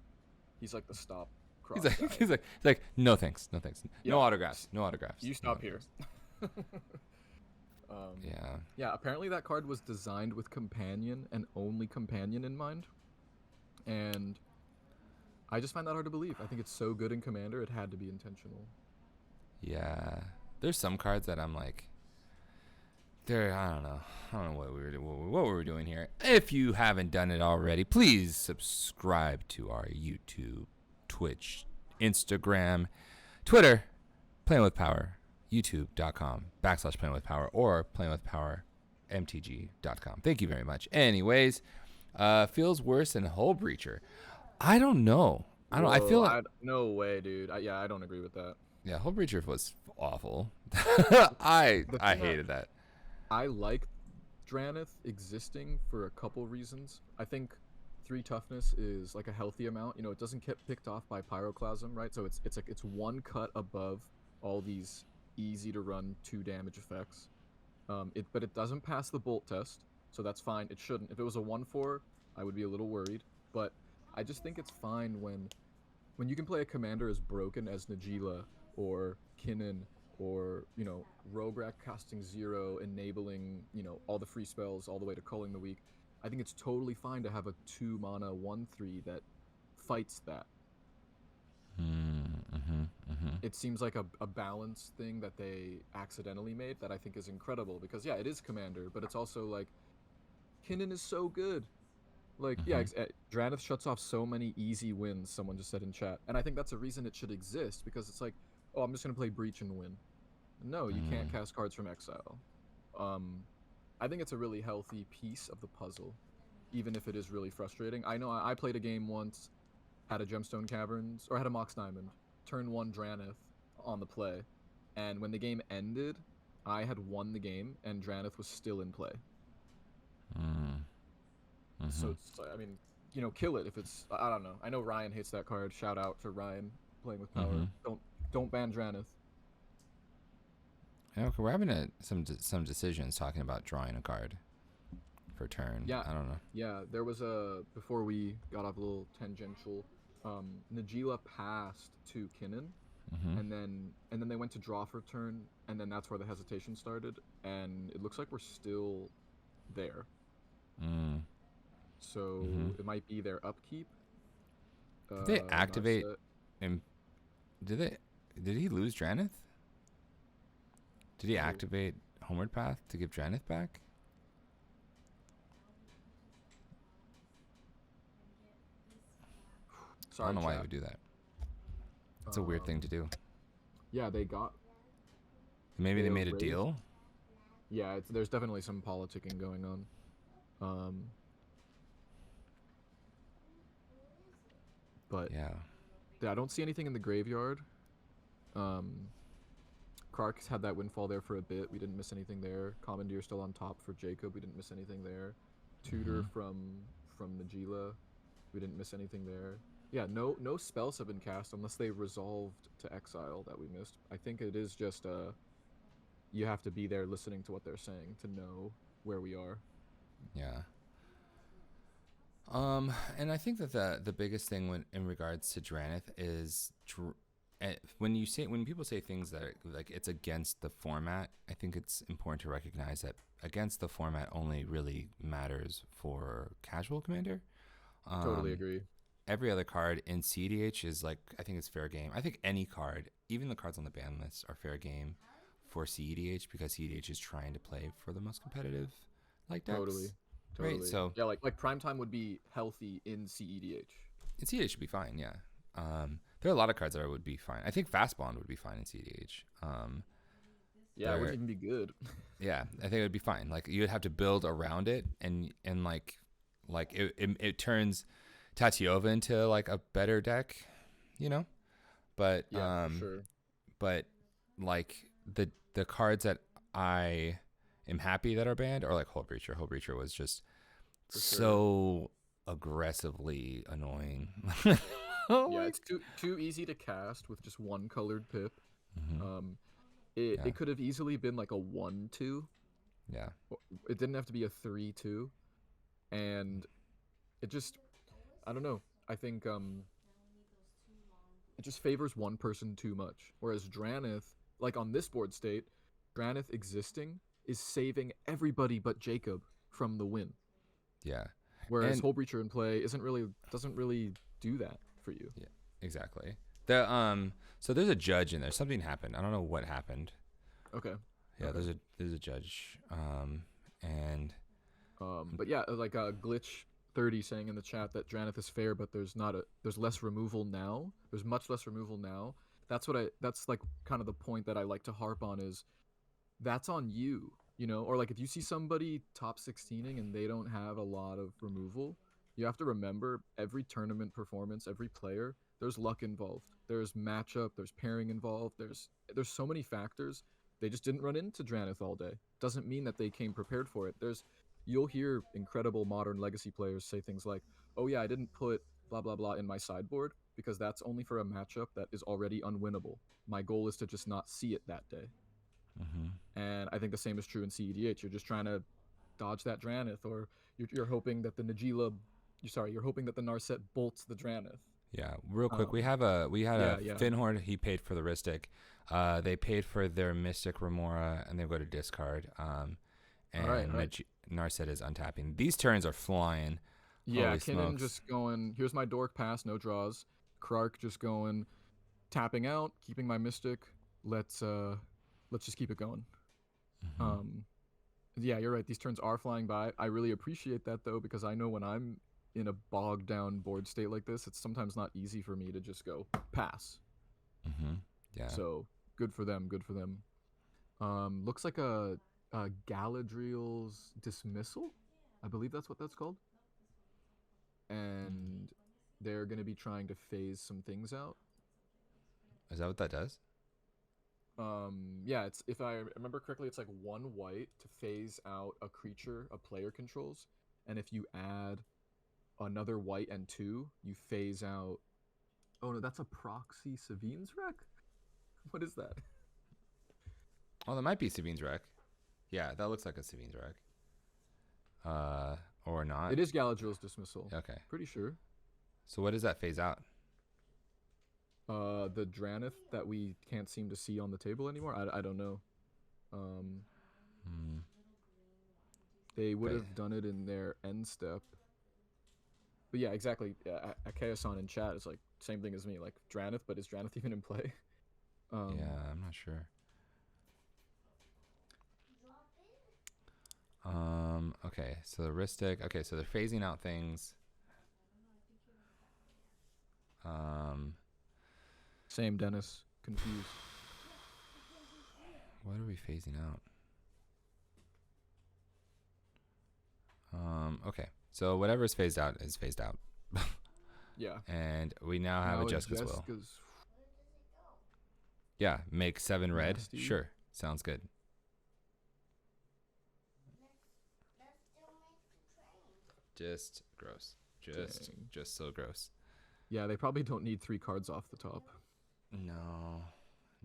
He's like the stop cross He's like, guy. he's like, no thanks, no thanks, no Yeah. autographs, no autographs. You no stop here. autographs. Yeah. Yeah, apparently that card was designed with companion and only companion in mind. And I just find that hard to believe. I think it's so good in Commander, it had to be intentional. Yeah. There's some cards that I'm like, I don't know what we were doing here. If you haven't done it already, please subscribe to our YouTube, Twitch, Instagram, Twitter, Playing with Power, youtube.com/Playing with Power, or playingwithpowermtg.com. Thank you very much. Anyways, feels worse than Hull Breacher. I don't know. I feel like, no way, dude. I don't agree with that. yeah, Hull Breacher was awful. I The thing hated that. I like Dranith existing for a couple reasons. I think 3 toughness is like a healthy amount. You know, it doesn't get picked off by Pyroclasm, right? So it's 1 cut above all these easy to run 2 damage effects. But it doesn't pass the bolt test, so that's fine. It shouldn't. If it was a 1/4, I would be a little worried. But I just think it's fine when you can play a commander as broken as Najeela or Kinnan, or, you know, Rograk casting 0, enabling, you know, all the free spells all the way to Culling the Weak. I think it's totally fine to have a 2 mana 1/3 that fights that. It seems like a balance thing that they accidentally made that I think is incredible, because yeah, it is commander, but it's also like Kinnan is so good. Like, Dranith shuts off so many easy wins, someone just said in chat. And I think that's a reason it should exist, because it's like, oh, I'm just going to play Breach and win. No, you can't cast cards from exile. I think it's a really healthy piece of the puzzle, even if it is really frustrating. I know I played a game once, had a Gemstone Caverns, or had a Mox Diamond, turn 1 Dranith on the play, and when the game ended, I had won the game, and Dranith was still in play. So it's, I mean, you know, kill it if it's. I don't know. I know Ryan hates that card. Shout out to Ryan playing with power. Don't ban Dranith. Yeah, we're having some decisions talking about drawing a card for turn. Yeah. I don't know. Yeah, there was a, before we got off a little tangential, Najila passed to Kinnan, Mm-hmm. and then they went to draw for turn, and then that's where the hesitation started. And it looks like we're still there, Mm. Mm-hmm. so it might be their upkeep. Did they activate Narset. him? Did they? Did he lose Dranith? Did he Oh, activate Homeward Path to give Dranith back? I don't sorry, know why he chat. would do that. It's a weird thing to Um, do. yeah, they got Maybe they their made a raise. deal. Yeah, there's definitely some politicking going on. But Yeah. yeah, I don't see anything in the graveyard. Um, Kark's had that windfall there for a bit. We didn't miss anything there. Commandeer still on top for Jacob. We didn't miss anything there. Mm-hmm. Tutor from Najila. We didn't miss anything there. Yeah, no spells have been cast unless they resolved to exile that we missed. I think it is just you have to be there listening to what they're saying to know where we are. Yeah. And I think that the biggest thing when in regards to Dranith is when people say things that are, like it's against the format, I think it's important to recognize that against the format only really matters for casual commander. Totally Um, agree. every other card in cedh is like I think it's fair game. I think any card, even the cards on the ban list, are fair game for cedh because cedh is trying to play for the most competitive like Totally. decks, right? Totally. So Yeah, like prime time would be healthy in CEDH. cedh should be fine. Yeah. There are a lot of cards that would be fine. I think fast bond would be fine in cedh. Yeah, it There, wouldn't even be good. yeah, I think it would be fine. Like you would have to build around it, and like it turns Tatiova into like a better deck, you know. But Yeah, for sure. but like the cards that I am happy that are banned are like Hull Breacher. Hull Breacher was just For sure. so aggressively annoying. Yeah, Like, it's too easy to cast with just one colored pip. mm-hmm. Um, it, Yeah, it could have easily been like a 1/2. yeah, It didn't have to be a 3/2. And it just, I don't know. I think it just favors one person too much. Whereas Dranith, like on this board state, Dranith existing is saving everybody but Jacob from the win. yeah, Whereas and Hull Breacher in play doesn't really do that for you. yeah, exactly. The so there's a judge in there. Something happened. I don't know what happened. Okay. Yeah, Okay. there's a judge. And But yeah, like glitch 30 saying in the chat that Dranith is fair, but there's less removal now. There's much less removal now. That's like kind of the point that I like to harp on is that's on you, or like if you see somebody top 16ing and they don't have a lot of removal, you have to remember every tournament performance, every player, there's luck involved, there's matchup, there's pairing involved, there's so many factors. They just didn't run into Dranith all day doesn't mean that they came prepared for it. You'll hear incredible modern legacy players say things like, oh yeah, I didn't put blah blah blah in my sideboard because that's only for a matchup that is already unwinnable. My goal is to just not see it that day. mm-hmm. And I think the same is true in CEDH. You're just trying to dodge that Dranith, or you're hoping that the Najila, you're hoping that the Narset bolts the Dranith. Yeah, real quick, Um, we had a yeah, yeah. Finhorn. He paid for the Ristic. They paid for their Mystic Remora, and they go to discard. All right, And all right. Narset is untapping. These turns are flying. Yeah, Holy Kinnan smokes! just going, here's my Dork pass, no draws. Krark just going, tapping out, keeping my Mystic. Let's just keep it going. Mm-hmm. Um, yeah, you're right. These turns are flying by. I really appreciate that though, because I know when I'm in a bogged down board state like this, it's sometimes not easy for me to just go pass. Mm-hmm. Yeah. So good for them. Good for them. Looks like a Galadriel's dismissal. I believe that's what that's called. And they're gonna be trying to phase some things out. Is that what that does? Yeah, it's if I remember correctly, it's like 1 white to phase out a creature a player controls, and if you add another white and 2, you phase out. Oh no, that's a proxy Savine's wreck. What is that? Oh, that might be Sabine's wreck. Yeah, that looks like a Sabine's wreck. Or not. It is Galadriel's dismissal. Okay. Pretty sure. So what does that phase out? The Dranith that we can't seem to see on the table anymore. I don't know. Um, Hmm. they would But have done it in their end step. But yeah, exactly. Akayasan in chat is like same thing as me, like Dranith, but is Dranith even in play? yeah, I'm not sure. Okay, so the Ristic. Okay, so they're phasing out things. Um, Same, Dennis. Confused. what are we phasing out? Okay, so whatever is phased out is phased out. Yeah. And we now have a Now a Jessica's Will. Jeska's Yeah, make 7 red. nasty. Sure, sounds good. Just gross. Just Dang. just so gross. Yeah, they probably don't need 3 cards off the top. No,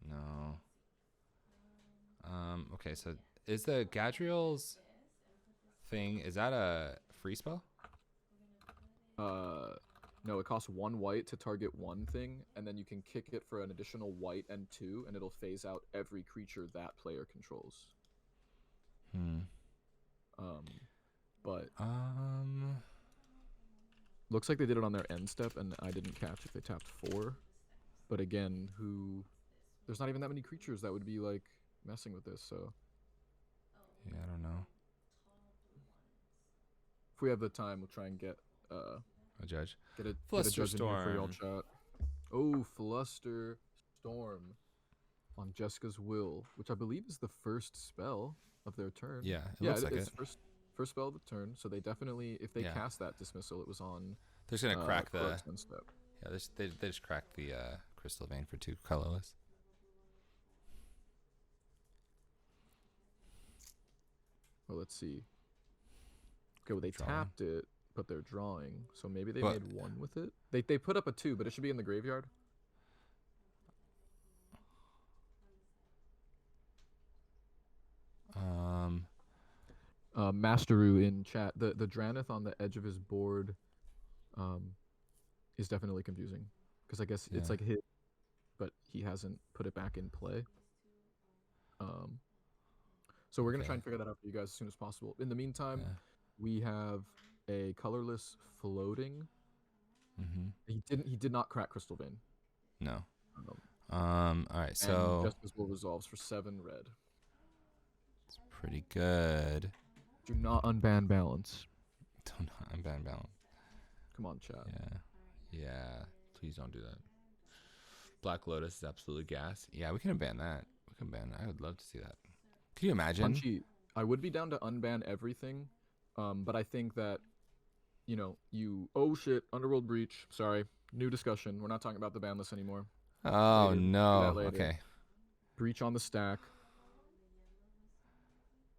no. Okay, so is the Gadriel's thing, is that a free spell? No, it costs 1 white to target one thing, and then you can kick it for an additional white and 2, and it'll phase out every creature that player controls. Hmm. But Um. looks like they did it on their end step, and I didn't catch if they tapped 4. But again, there's not even that many creatures that would be like messing with this. So Yeah, I don't know. if we have the time, we'll try and get A judge. get a Fluster judge in here for y'all Storm. chat. Oh, Fluster Storm on Jessica's Will, which I believe is the first spell of their turn. Yeah, it Yeah, looks like it's it. first spell of the turn. So they definitely, if they Yeah. cast that dismissal, it was on They're just gonna crack the. Clark's end step. Yeah, they just cracked the Crystal Vein for 2 colorless. Well, let's see. Okay, well they Drawing. tapped it, but they're drawing. So maybe they Well- made 1 with it. They put up a 2, but it should be in the graveyard. Masteru in chat. The Dranith on the edge of his board, is definitely confusing, because I guess it's Yeah. like hit, but he hasn't put it back in play. So we're gonna try Okay. and figure that out for you guys as soon as possible. In the meantime, Yeah. we have a colorless floating. Mhm. He did not crack Crystal Vein. No. Um, All right. and So Justice Will resolves for 7 red. it's pretty good. Do not unban balance. Don't. I'm bad balance. Come on, chat. Yeah. Yeah. Please don't do that. Black Lotus is absolutely gas. Yeah, we can ban that. We can ban. I would love to see that. Can you imagine? Punchy, I would be down to unban everything, but I think that, oh shit, Underworld Breach. Sorry, new discussion. We're not talking about the ban list anymore. Oh Later. Do no. that later. Okay. Breach on the stack.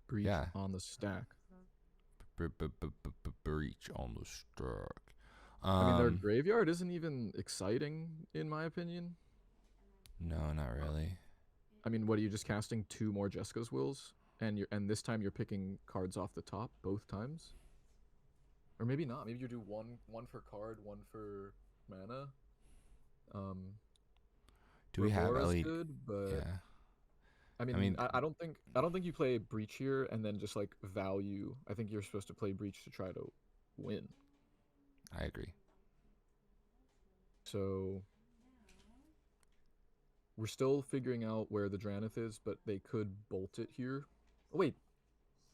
Breach Yeah. on the stack. Breach on the stack. I mean, their graveyard isn't even exciting, in my opinion. No, not really. I mean, what are you just casting 2 more Jessica's Wills, and this time you're picking cards off the top both times, or maybe not. Maybe you do one for card, 1 for mana. Do we have Revora's elite? good, but Yeah. I mean, I don't think you play Breach here and then just like value. I think you're supposed to play Breach to try to win. I agree. So we're still figuring out where the Dranith is, but they could bolt it here. Oh, wait,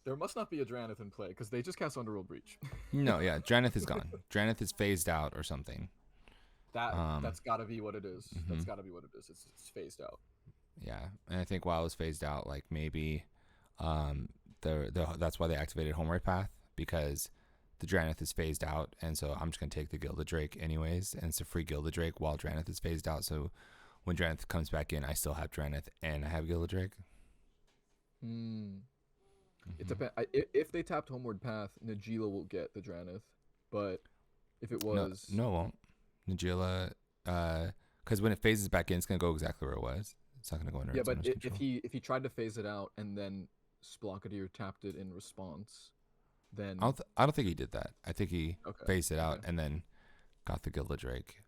there must not be a Dranith in play because they just cast Underworld Breach. No, yeah, Dranith is gone. Dranith is phased out or something. That's got to be what it is. That's Mhm. got to be what it is. It's phased out. Yeah, and I think while it was phased out, like maybe, that's why they activated Homeward Path, because the Dranith is phased out, and so I'm just gonna take the Gilded Drake anyways, and it's a free Gilded Drake while Dranith is phased out. So when Dranith comes back in, I still have Dranith and I have Gilded Drake. It depends. If they tapped Homeward Path, Najila will get the Dranith, but if it was No, it won't. Najila, because when it phases back in, it's gonna go exactly where it was. It's not gonna go under yeah, its but owner's control. if he tried to phase it out and then Splocketeer tapped it in response, then I don't think he did that. I think he Okay, phased it out okay. and then got the Gilded Drake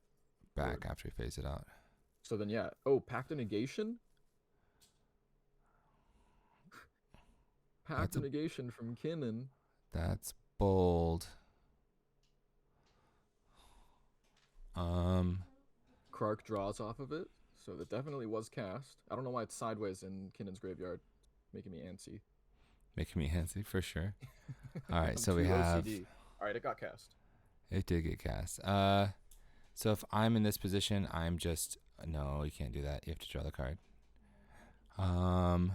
back after he phased it out. So then, yeah. Oh, Pact of Negation? Pact That's of a Negation from Kinnan. that's bold. Um, Krark draws off of it, so that definitely was cast. I don't know why it's sideways in Kinnan's graveyard, making me antsy. making me handsy for sure. All right, I'm so we too have OCD. All right, it got cast. it did get cast. So if I'm in this position, I'm just no, you can't do that. You have to draw the card. Um,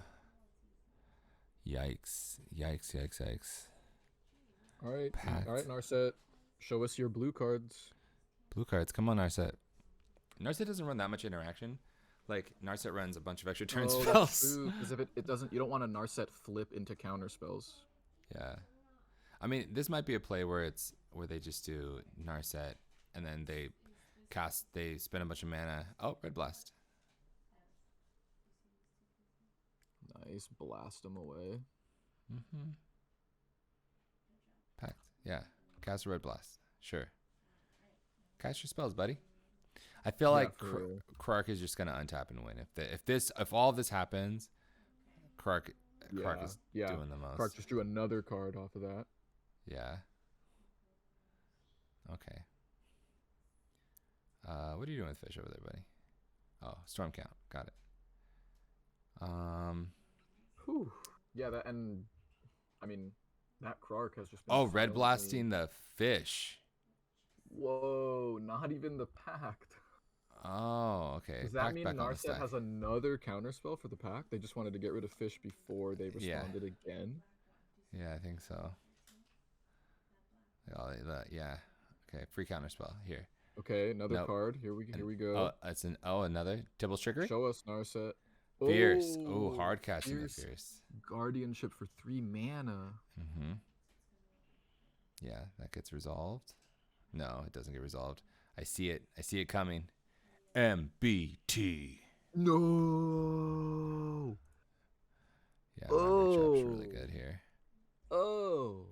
yikes, yikes, yikes, yikes. All right, Packed. Narset, show us your blue cards. Blue cards. Come on, Narset. Narset doesn't run that much interaction. Like Narset runs a bunch of extra turn Oh, that's spells. true. Because if it doesn't, you don't want a Narset flip into counter spells. Yeah. I mean, this might be a play where they just do Narset and then they spend a bunch of mana. Oh, Red Blast. Nice, blast them away. Mm-hmm. Packed. Yeah. Cast a Red Blast. Sure. Cast your spells, buddy. I feel Yeah, like Krark is just gonna untap and win. If all this happens, Krark is doing the most. Krark just drew another card off of that. Yeah. Okay. What are you doing with fish over there, buddy? Oh, storm count. Got it. Whew. Yeah, I mean, that Krark has just been. Oh, red silently... blasting the fish. Whoa, not even the Pact. Oh, okay. Does that mean Narset has another counterspell for the Pact? They just wanted to get rid of fish before they responded again? Yeah, I think so. Yeah. Okay, free counterspell here. Okay, another card. Here we go. Oh, it's another double trigger. Show us Narset. Fierce. Oh, hard casting the Fierce. Guardianship for 3 mana. Mm-hmm. Yeah, that gets resolved. No, it doesn't get resolved. I see it. I see it coming. MBT. No. Yeah, memory trap's really good here. Oh.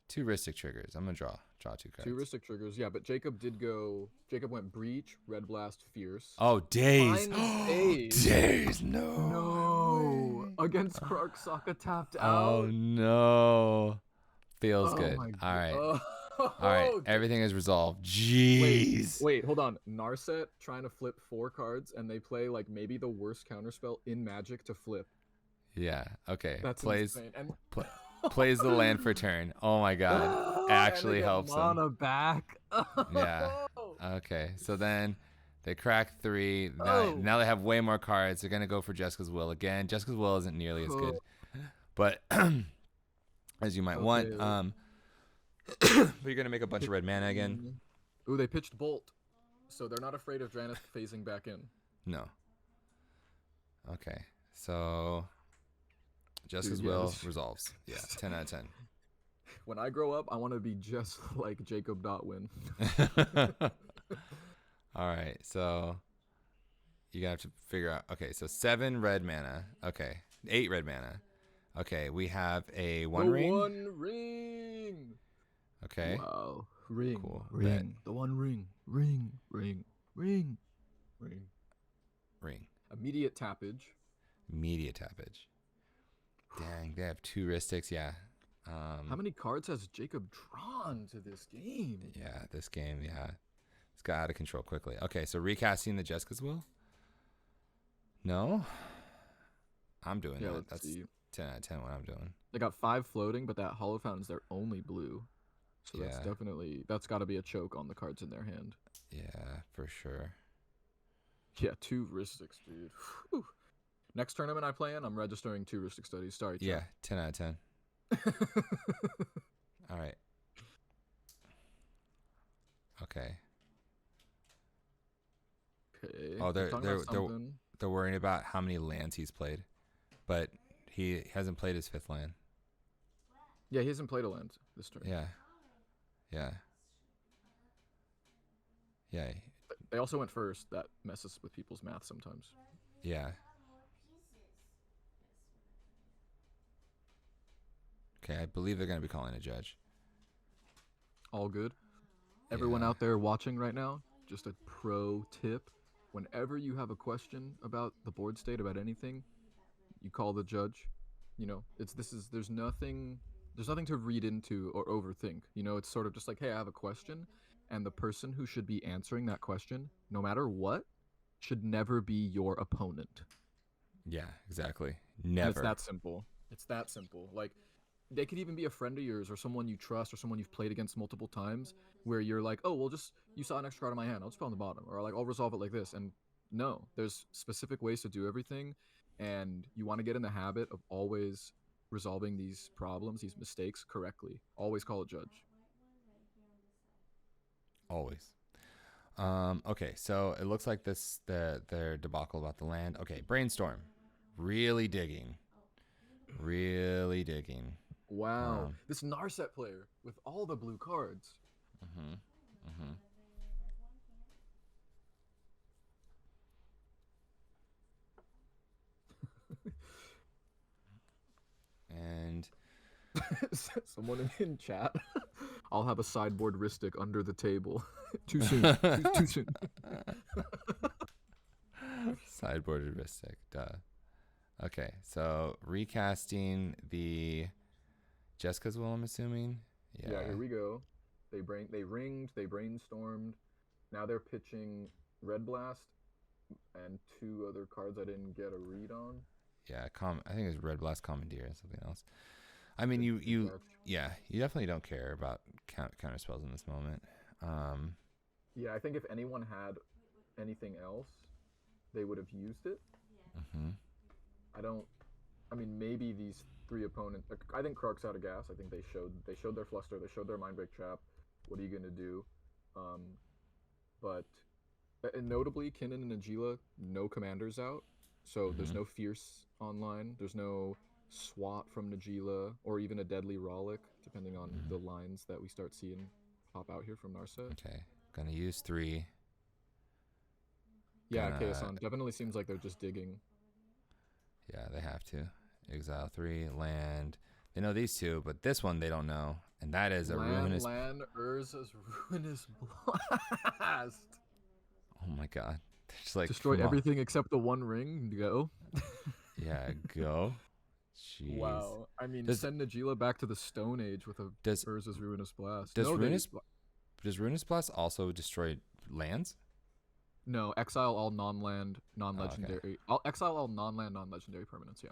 2 Ristic triggers. I'm gonna draw 2 cards. 2 Ristic triggers. Yeah, but Jacob went Breach, Red Blast, Fierce. Oh, Daze. Daze. No. Against Krark, Sokka tapped out. Oh no. Feels good. All right. All right. Everything is resolved. Jeez. Wait, hold on. Narset trying to flip 4 cards, and they play like maybe the worst counterspell in Magic to flip. Yeah. Okay. That's insane. And plays the land for turn. Oh my god. Actually helps them. Mana back. Yeah. Okay. So then they crack 3. Now they have way more cards. They're gonna go for Jessica's Will again. Jessica's Will isn't nearly as good, but as you might want. But you're gonna make a bunch of red mana again. Ooh, they pitched Bolt, so they're not afraid of Draenith phasing back in. No. Okay. So Jessica's Will resolves. Yeah, 10 out of 10. When I grow up, I want to be just like Jacob Dotwin. All right, so you're gonna have to figure out. Okay, so 7 red mana. Okay, 8 red mana. Okay, we have a 1 ring. 1 ring. Okay. Wow. Ring. Cool. Ring. The 1 ring. Ring. Ring. Ring. Ring. Ring. Immediate tappage. Immediate tappage. Dang, they have 2 Ristics. Yeah. How many cards has Jacob drawn to this game? Yeah, this game. Yeah, it's got out of control quickly. Okay, so recasting the Jessica's Will. No, I'm doing that. That's 10 out of 10. What I'm doing. They got 5 floating, but that Hollow Fountain's their only blue. So that's got to be a choke on the cards in their hand. Yeah, for sure. Yeah, 2 Ristic, dude. Whew. Next tournament I play in, I'm registering 2 Ristic Studies. Sorry, Chad. Yeah, 10 out of 10. All right. Okay. Okay. Oh, they're worrying about how many lands he's played, but he hasn't played his 5th land. Yeah, he hasn't played a land this turn. Yeah. They also went first. That messes with people's math sometimes. Yeah. Okay, I believe they're going to be calling a judge. All good. Everyone out there watching right now, just a pro tip. Whenever you have a question about the board state, about anything, you call the judge. You know, it's this is there's nothing to read into or overthink. You know, it's sort of just like, hey, I have a question, and the person who should be answering that question, no matter what, should never be your opponent. Yeah, exactly. And it's Never. that simple. It's that simple. Like they could even be a friend of yours or someone you trust or someone you've played against multiple times where you're like, oh, well, just you saw an extra card in my hand, I'll just put it on the bottom, or like I'll resolve it like this. And no, there's specific ways to do everything, and you want to get in the habit of always resolving these problems, these mistakes correctly. Always call a judge. Always. Okay, so it looks like their debacle about the land. Okay, brainstorm. Really digging. Really digging. Wow, Um, this Narset player with all the blue cards. mhm. Mhm. And Someone in chat. I'll have a sideboard Ristic under the table. Too soon. Too soon. sideboard heuristic. Duh. Okay, so recasting the Jessica's will, I'm assuming. Yeah, Yeah. here we go. They ringed, they brainstormed. Now they're pitching Red Blast and two other cards I didn't get a read on. Yeah, I think it's Red Blast Commandeer and something else. I mean, Good catch. yeah, you definitely don't care about counter spells in this moment. Um, Yeah, I think if anyone had anything else, they would have used it. mhm. I don't. I mean, maybe these three opponents. I think Krark's out of gas. I think they showed their fluster. They showed their mind break trap. What are you gonna do? Um, but and notably, Kinnan and Najila, no commanders out, so there's Mhm. no Fierce online. There's no SWAT from Najila, or even a Deadly Rollick, depending on Mhm. the lines that we start seeing pop out here from Narset. Okay, gonna use 3. Yeah, Gonna Kaosan definitely seems like they're just digging. Yeah, they have to exile 3 land. They know these two, but this one they don't know, and that is a ruinous. Urza's Ruinous Blast. Oh my god, they're just like Destroy come on. everything except the one ring. Go. Yeah, go. Jeez. Wow. I mean, Does send Najila back to the Stone Age with a does Urza's Ruinous Blast. does No, they ruinous does ruinous blast also destroy lands? no exile all non-land, Oh, okay. non-legendary. I'll exile all non-land, non-legendary permanents. Yeah.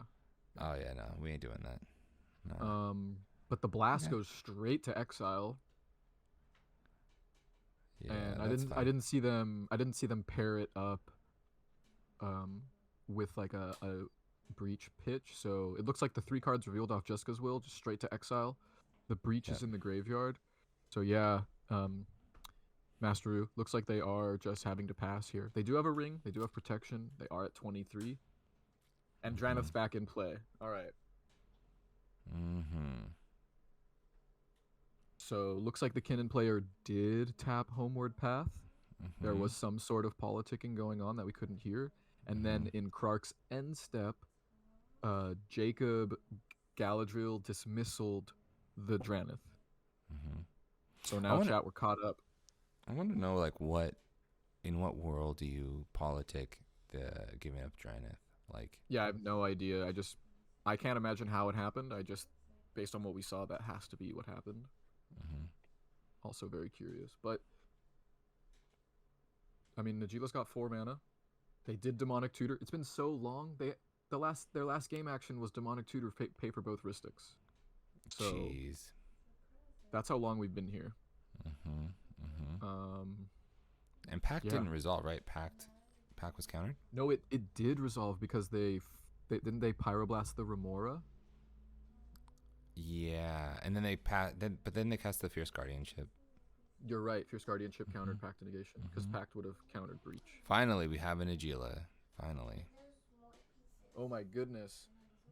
Oh yeah, no, we ain't doing that. No. Um, but the blast Okay. goes straight to exile, Yeah, and that's I fine. didn't see them. I didn't see them pair it up, um, with like a breach pitch. So it looks like the three cards revealed off Jessica's will just straight to exile. The breach Yep. is in the graveyard. So yeah, Masteru looks like they are just having to pass here. They do have a ring. They do have protection. They are at 23. And Mhm. Draneth's back in play. All right. Mhm. So looks like the Kinnan player did tap Homeward Path. There Mhm. was some sort of politicking going on that we couldn't hear. And then Mhm. in Krark's end step, Jacob Galadriel dismissaled the Draneth. Mhm. So I now want to chat, we're caught up. I want to know like in what world do you politic the giving up Draneth? Like, Yeah, I have no idea. I can't imagine how it happened. Based on what we saw, that has to be what happened. mhm. Also very curious. But, I mean, Najila's got 4 mana. They did Demonic Tutor. It's been so long. Their last game action was Demonic Tutor pay for both Ristics. So Jeez. that's how long we've been here. Mhm. Mhm. Um, And Pact yeah. didn't resolve, right? Pact was countered. No, it did resolve because they didn't they Pyroblast the Remora. Yeah, and then then they cast the Fierce Guardianship. You're right. Fierce Guardianship Mhm. countered Pact Negation because Mhm. Pact would have countered Breach. Finally, we have an Agila. Finally. Oh my goodness.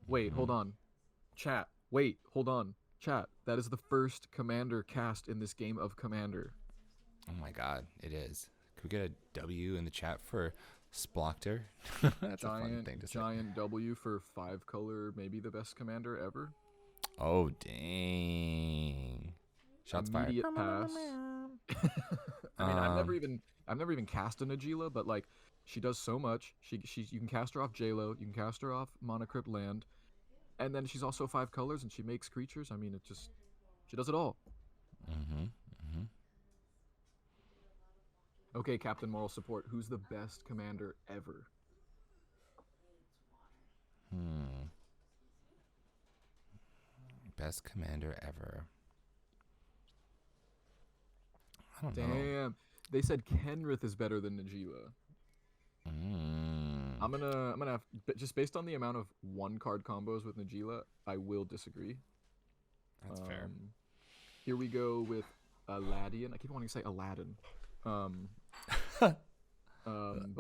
Wait, hold Mhm. on. Chat. Wait, hold on. Chat. That is the first Commander cast in this game of Commander. Oh my God, it is. Could we get a W in the chat for Splocter? That's a fun thing to say. Giant W for 5 color, maybe the best commander ever. Oh dang! Shots fired. Immediate pass. I mean, Um. I've never even cast an Agila, but like She does so much. You can cast her off J-Lo, you can cast her off Mana Crypt Land, and then she's also 5 colors and she makes creatures. I mean, she does it all. Mm-hmm. Mm-hmm. Okay, Captain Moral Support, who's the best commander ever? Best commander ever. I don't know. Damn. They said Kenrith is better than Najila. Mm. I'm gonna have, just based on the amount of 1-card combos with Najila, I will disagree. That's fair. Here we go with Aladdin. I keep wanting to say Aladdin. But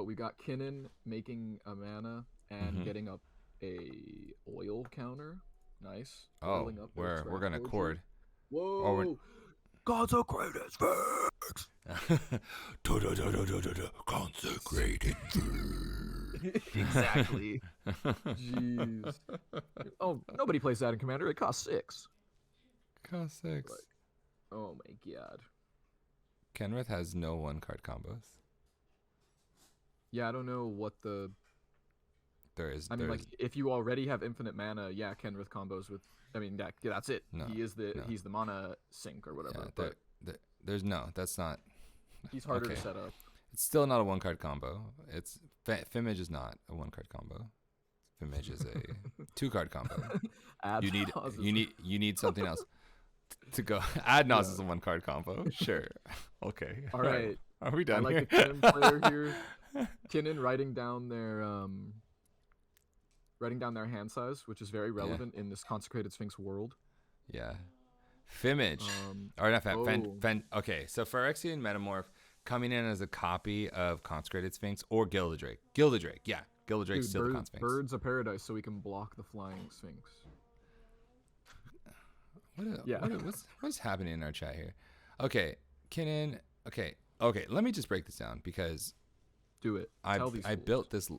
we got Kinnan making a mana and getting up a oil counter. Nice. Oh, Oiling up we're gonna Poetry. chord. Whoa! Consecrated Sphinx! Consecrated. Exactly. Jeez. Oh, nobody plays that in Commander. It costs 6. Cost 6. Like, oh my god. Kenrith has no 1-card combos. Yeah, I don't know what the. There is. I mean, like, if you already have infinite mana, yeah, Kenrith combos with. I mean, that's it. No, he's the mana sink or whatever. Yeah, but there's no. That's not. he's harder okay. to set up. It's still not a 1-card combo. It's Fimage is not a 1-card combo. Fimage is a 2-card combo. You need something else to go. Adnos is a 1-card combo. Sure. Okay. All right. Are we done I like here? the Kinnan player here. Kinnan writing down their hand size, which is very relevant in this Consecrated Sphinx world. Yeah. Fimage. Or not okay, so Phyrexian Metamorph coming in as a copy of Consecrated Sphinx or Gilded Drake. Gilded Drake, yeah. Gilded Drake's still the Con Sphinx. Birds of Paradise, so we can block the Flying Sphinx. What's happening in our chat here? Okay, Kinnan. Okay. Let me just break this down because do it. I built this.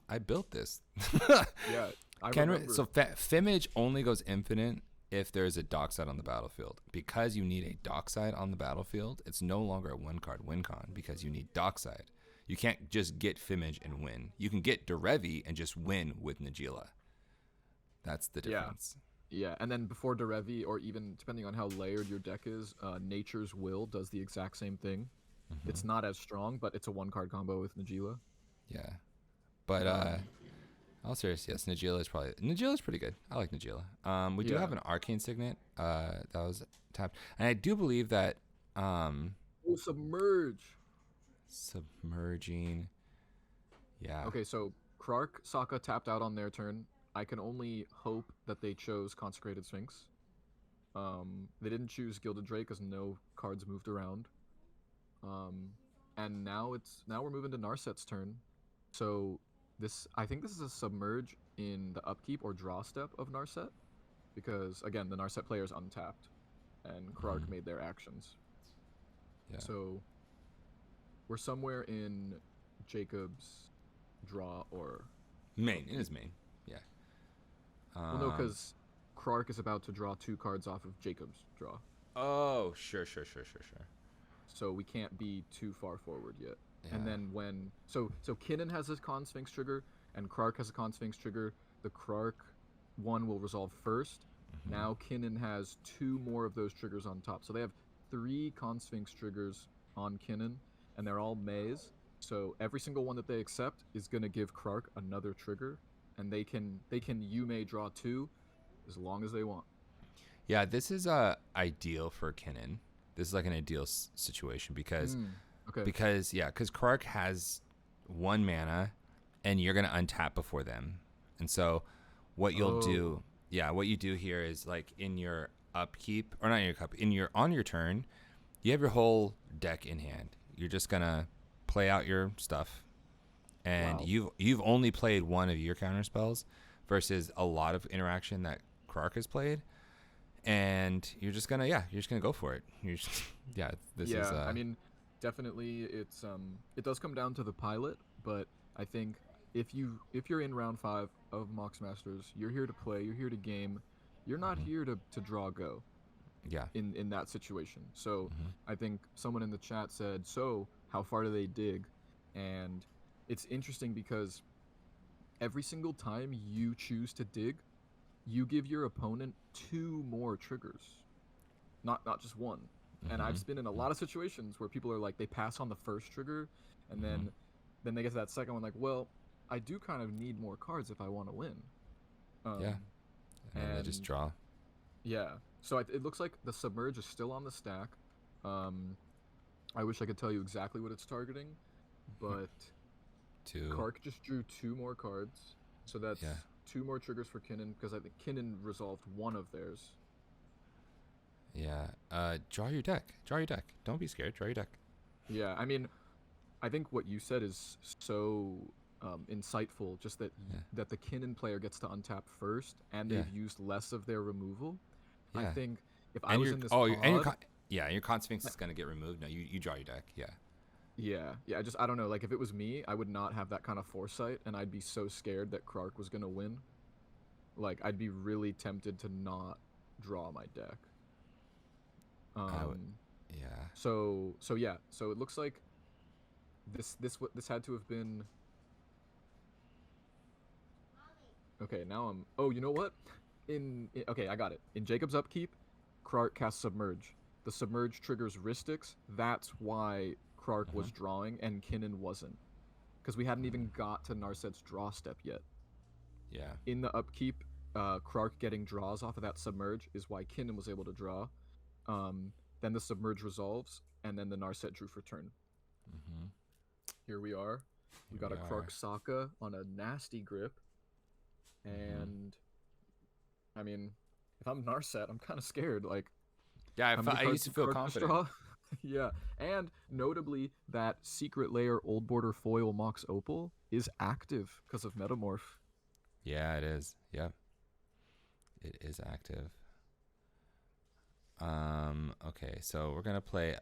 Yeah. So Fimage only goes infinite if there's a dockside on the battlefield. Because you need a dockside on the battlefield, it's no longer a 1-card win con because you need dockside. You can't just get Fimage and win. You can get Derevi and just win with Najila. That's the difference. Yeah, and then before Derevi, or even depending on how layered your deck is, Nature's Will does the exact same thing. It's not as strong, but it's a 1-card combo with Najila. Yeah. But all serious, yes, Nagila's pretty good. I like Najila. We do have an Arcane Signet that was tapped. And I do believe that Submerge. Submerging. Yeah. Okay, so Krark, Sokka tapped out on their turn. I can only hope that they chose Consecrated Sphinx. They didn't choose Gilded Drake because no cards moved around. And now we're moving to Narset's turn. So I think this is a submerge in the upkeep or draw step of Narset, because again the Narset player is untapped, and Krark made their actions. Yeah. So we're somewhere in Jacob's draw or main. In his main. Yeah. Well, no, because Krark is about to draw 2 cards off of Jacob's draw. Oh, sure. So we can't be too far forward yet. Yeah. And then when so Kinnan has his Con Sphinx trigger and Krark has a Con Sphinx trigger, the Krark one will resolve first. Now Kinnan has 2 more of those triggers on top. So they have 3 Con Sphinx triggers on Kinnan, and they're all maze. So every single one that they accept is gonna give Krark another trigger, and they can you may draw 2 as long as they want. Yeah, this is ideal for Kinnan. This is like an ideal situation because Krark has 1 mana and you're going to untap before them. And so what you'll do here is like in your upkeep, or not in your cup, on your turn, you have your whole deck in hand. You're just going to play out your stuff. And you've only played 1 of your counter spells versus a lot of interaction that Krark has played. And you're just gonna go for it. I mean, definitely it does come down to the pilot, but I think if you're in round 5 of Mox Masters, you're here to play, you're here to game, you're not here to draw go. Yeah. In that situation. So I think someone in the chat said, so how far do they dig? And it's interesting because every single time you choose to dig, you give your opponent two more triggers, not just one. And Mm-hmm. I've been in a lot of situations where people are like they pass on the first trigger, and Mm-hmm. then they get to that second one like, well, I do kind of need more cards if I want to win. Yeah. Um, And then they just and draw. yeah, so it looks like the submerge is still on the stack. Um, I wish I could tell you exactly what it's targeting, but Two. Kark just drew two more cards, so Yeah. that's two more triggers for Kinnan because I think Kinnan resolved one of theirs. Yeah. Draw your deck. Draw your deck. Don't be scared. Draw your deck. Yeah, I mean, I think what you said is so insightful. Just that Yeah. that the Kinnan player gets to untap first, and Yeah. they've used less of their removal. I Yeah. think if I And was your in this oh and your pod, yeah, your con sphinx is gonna get removed. No, you draw your deck. Yeah. yeah, I don't know. Like if it was me, I would not have that kind of foresight, and I'd be so scared that Krark was gonna win. Like I'd be really tempted to not draw my deck. I would. Um, Yeah. so yeah, so it looks like this had to have been okay. Now I'm. Oh, you know what? Okay, I got it. In Jacob's upkeep, Krark casts Submerge. The Submerge triggers Ristix. That's why Krark Mm-hmm. was drawing and Kinnan wasn't, because we hadn't Mm-hmm. even got to Narset's draw step yet. Yeah. In the upkeep, Krark getting draws off of that Submerge is why Kinnan was able to draw. Um, then the Submerge resolves, and then the Narset drew for turn. Mm-hmm. Here we are. We Here got we a are. Krark Sokka on a nasty grip, Mm-hmm. and I mean, if I'm Narset, I'm kind of scared. Like, Yeah. how many I cards used to did feel Krark just confident. draw? Yeah, and notably, that Secret Layer Old Border Foil Mox Opal is active because of Metamorph. Yeah, it is. Yep. It is active. Okay, so we're gonna play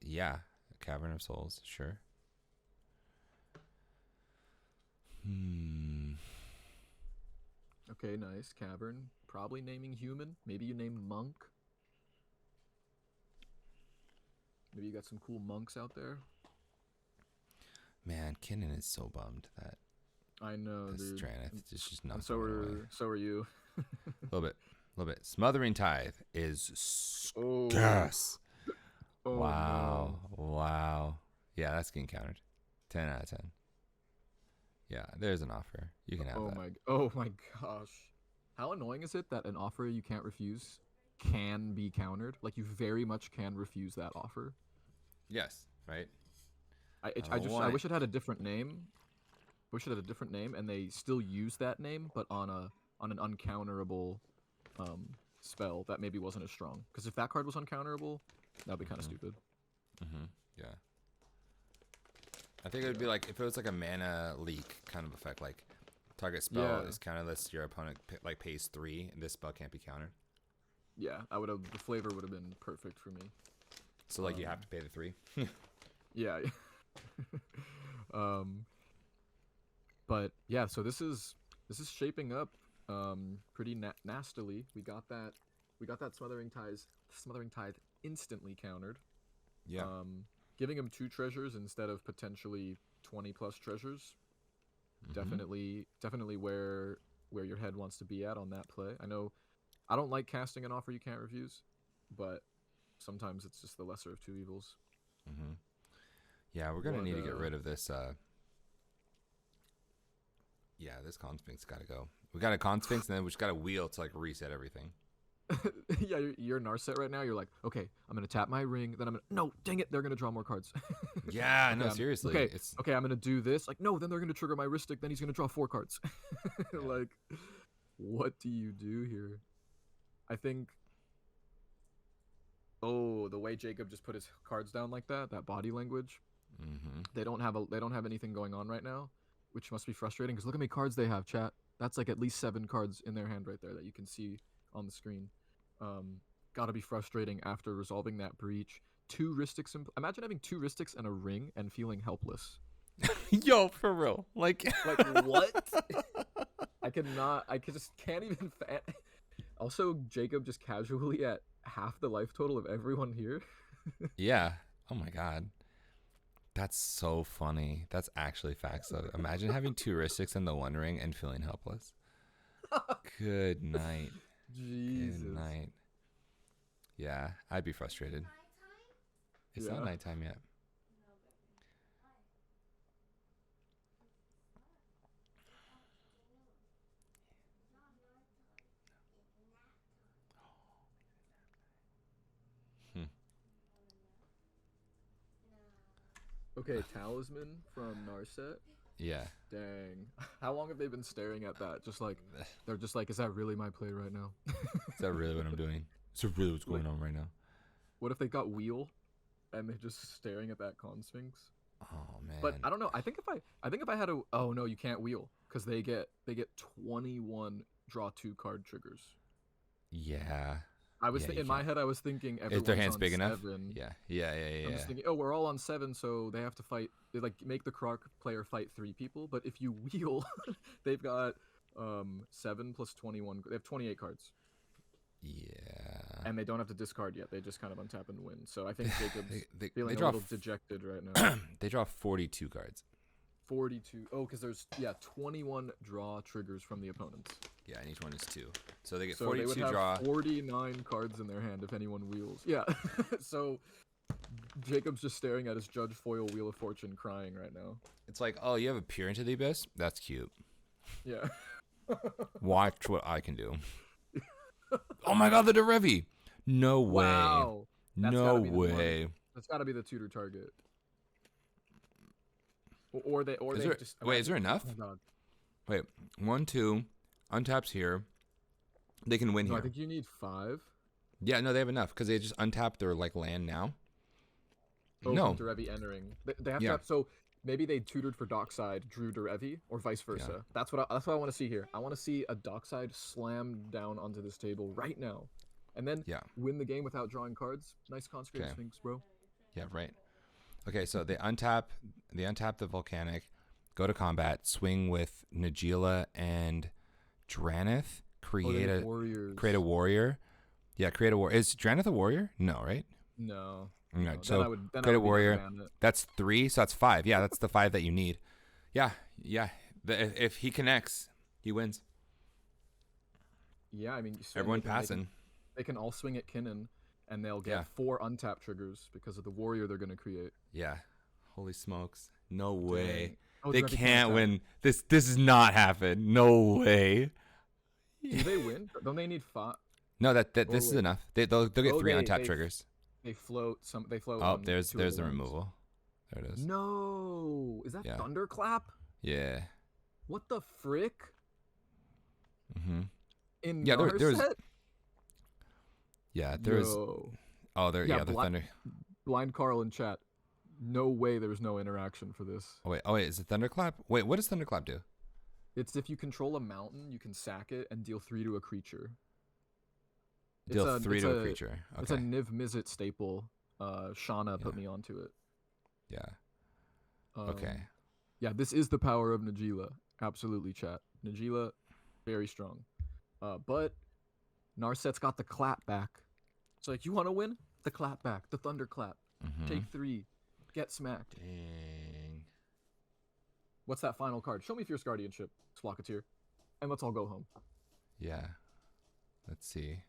yeah, Cavern of Souls, sure. Hmm. Okay, nice. Cavern. Probably naming human. Maybe you name monk. Maybe you got some cool monks out there. Man, Kinnan is so bummed that I know, this dude. Draenith is just And not so going away. are so are you. A little bit. A little bit. Smothering Tithe is Oh, scarce. oh no. Wow. Wow. Yeah, that's getting countered. 10 out of 10. Yeah, there's an offer. You can have that. Oh my gosh. How annoying is it that an offer you can't refuse can be countered? Like you very much can refuse that offer. Yes, right? I I wish it had a different name. Wish it had a different name and they still use that name but on an uncounterable spell that maybe wasn't as strong. Because if that card was uncounterable, that'd be kind of Mm-hmm. stupid. Mm-hmm. Yeah. I think it would be Yeah. like if it was like a mana leak kind of effect, like target spell Yeah. is counterless, your opponent like pays 3, and this spell can't be countered. Yeah, I would have the flavor would have been perfect for me. So like you have to pay the 3. Yeah. um but yeah, so this is shaping up pretty nastily. We got that smothering tithe instantly countered. Yeah. Giving him 2 treasures instead of potentially 20 plus treasures. Mm-hmm. Definitely where your head wants to be at on that play. I know I don't like casting an offer you can't refuse, but sometimes it's just the lesser of two evils. Mm-hmm. Yeah, we're gonna What need to get rid of this. Yeah, this Consphinx gotta go. We got a Consphinx, and then we just got a wheel to like reset everything. Yeah, you're Narset right now. You're like, okay, I'm gonna tap my ring, then I'm gonna no, dang it, they're gonna draw more cards. Yeah, Okay, no, seriously, okay, it's okay, I'm gonna do this. Like, no, then they're gonna trigger my Ristic, then he's gonna draw 4 cards. yeah. Like, what do you do here? I think. Oh, the way Jacob just put his cards down like that body language. Mm-hmm. They don't have anything going on right now, which must be frustrating. Because look how many cards they have, chat. That's like at least 7 cards in their hand right there that you can see on the screen. Gotta be frustrating after resolving that breach. 2 Ristics. Imagine having 2 Ristics and a ring and feeling helpless. Yo, for real, like, Like what? I cannot. I just can't even. Also, Jacob just casually at half the life total of everyone here. yeah. Oh my god. That's so funny. That's actually facts though. Imagine having 2 wristics in the One Ring and feeling helpless. Good night. Good Jesus. night. Yeah, I'd be frustrated. It's not Yeah. nighttime yet. Hmm. Okay, Talisman from Narset. Yeah. Dang. How long have they been staring at that? Just like they're just like, is that really my play right now? Is that really what I'm doing? Is that really what's Like, going on right now? what if they got wheel and they're just staring at that con sphinx? Oh But man. I don't know. I think if I had a oh no, you can't wheel because they get 21 draw 2 card triggers. Yeah. I Yeah, you in my can't. head I was thinking Is their everyone's hands on big enough? 7. Yeah. Yeah, yeah, I'm yeah. just thinking, oh, we're all on 7, so they have to fight. They like make the Croc player fight 3 people. But if you wheel, they've got 7 plus 21. They have 28 cards, Yeah. and they don't have to discard yet. They just kind of untap and win. So I think Jacob's They feeling a draw little dejected right now. they draw 42 cards. 42. Oh, because there's 21 draw triggers from the opponents. Yeah, and each one is 2. So they get So they 42 would have draw. 49 cards in their hand if anyone wheels. Yeah. So Jacob's just staring at his Judge Foil Wheel of Fortune, crying right now. It's like, oh, you have a Peer into the Abyss? That's cute. Yeah. Watch what I can do. Oh my god, the Derevi! No way. Wow. That's No gotta be the way. money. That's got to be the tutor target. Or they Is there, just wait, is there enough? Oh god. Wait, 1, 2, untaps here. They can win No, here. I think you need 5. Yeah, no, they have enough because they just untap their like land now. Oh, No. from Derevi entering. They have to Yeah. have, so maybe they tutored for Dockside, drew Derevi, or vice versa. Yeah. That's what I want to see here. I want to see a Dockside slam down onto this table right now, and then Yeah. win the game without drawing cards. Nice consecrated Okay. Sphinx, bro. Yeah, right. Okay, so they untap the volcanic, go to combat, swing with Najila and Dranith, create a warriors. warrior. Yeah, create a warrior. Is Dranith a warrior? No, right? No. No. No. So Then I would create a be warrior. mana. That's 3, so that's 5. Yeah, that's the 5 that you need. Yeah, yeah. If he connects, he wins. Yeah, I mean, Everyone they can passing. they can all swing at Kinnan, and they'll get Yeah. 4 untap triggers because of the warrior they're gonna create. Yeah. Holy smokes. No way. Dang. Oh, They Derevi can't attack. win. This does not happen. No way. Do they win? Don't they need 5? No, that Oh, this is wait. enough. They'll get Oh, 3 they- untapped they- triggers. They float some. They float. Oh, there's 2 of the ones. removal. There it is. No, is that Yeah. Thunderclap? Yeah. What the frick? Mhm. In Yeah, there's Narset? yeah, there's Yo. oh there Yeah, yeah, the thunder. Blind Carl in chat. No way there's no interaction for this. Oh wait, is it thunderclap? Wait, what does thunderclap do? It's if you control a mountain, you can sack it and deal 3 to a creature. It's Deal 3 to a creature. It's a Okay. Niv Mizzet staple. Shauna put Yeah. me onto it. Yeah. Um, Okay. Yeah, this is the power of Najila. Absolutely, chat. Najila, very strong. But Narset's got the clap back. It's like, you want to win? The clap back. The thunderclap. Mhm. Take 3. Get smacked. Dang. What's that final card? Show me Fierce Guardianship, Slocketeer. And let's all go home. Yeah. Let's see.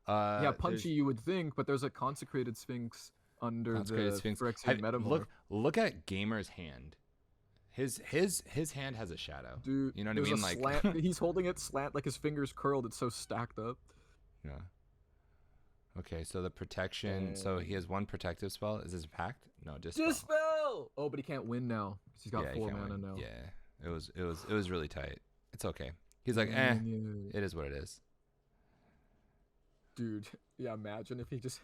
Yeah, there's punchy you would think, but there's a Consecrated Sphinx under Consecrated the Sphinx. Phyrexian Metamorph. Look at Gamer's hand. His hand has a shadow. Dude, You know what I there's mean? a Like slant. He's holding it slant, like his fingers curled. It's so stacked up. Yeah. Okay, so the protection. So he has 1 protective spell. Is this a pact? No, Dispel. Dispel! Oh, but he can't win now. 'Cause he's got Yeah, he 4 can't mana win. now. Yeah, it was really tight. It's okay. He's like, Yeah. it is what it is. Dude, yeah, imagine if he just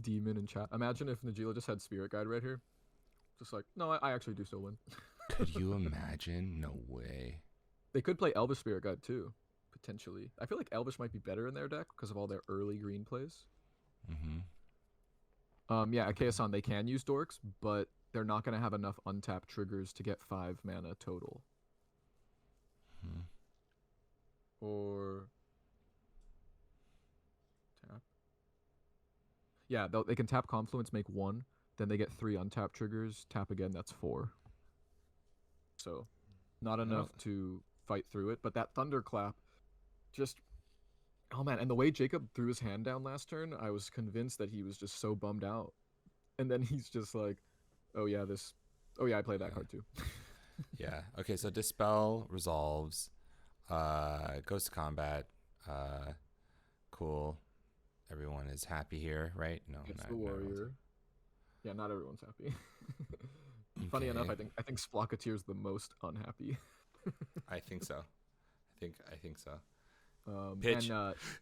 demon in chat. Imagine if Najila just had Spirit Guide right here. Just like, no, I actually do still win. Could you imagine? No way. They could play Elvish Spirit Guide too, potentially. I feel like Elvish might be better in their deck because of all their early green plays. Yeah, at Chaoson they can use Dorks, but they're not gonna have enough untapped triggers to get 5 mana total. Or tap. Yeah, they can tap Confluence, make 1, Then they get 3 untapped triggers. Tap again, that's 4. So, not I enough don't. to fight through it. But that thunderclap, just oh man! And the way Jacob threw his hand down last turn, I was convinced that he was just so bummed out. And then he's just like, "Oh yeah, this. Oh yeah, I played that Yeah. card too." Yeah. Okay. So dispel resolves. Goes to combat. Cool. Everyone is happy here, right? No, Gets not, the not everyone's. warrior. Yeah, not everyone's happy. Funny enough, Okay. I think Splocketeer's the most unhappy. I think so. I think so. And Pitch.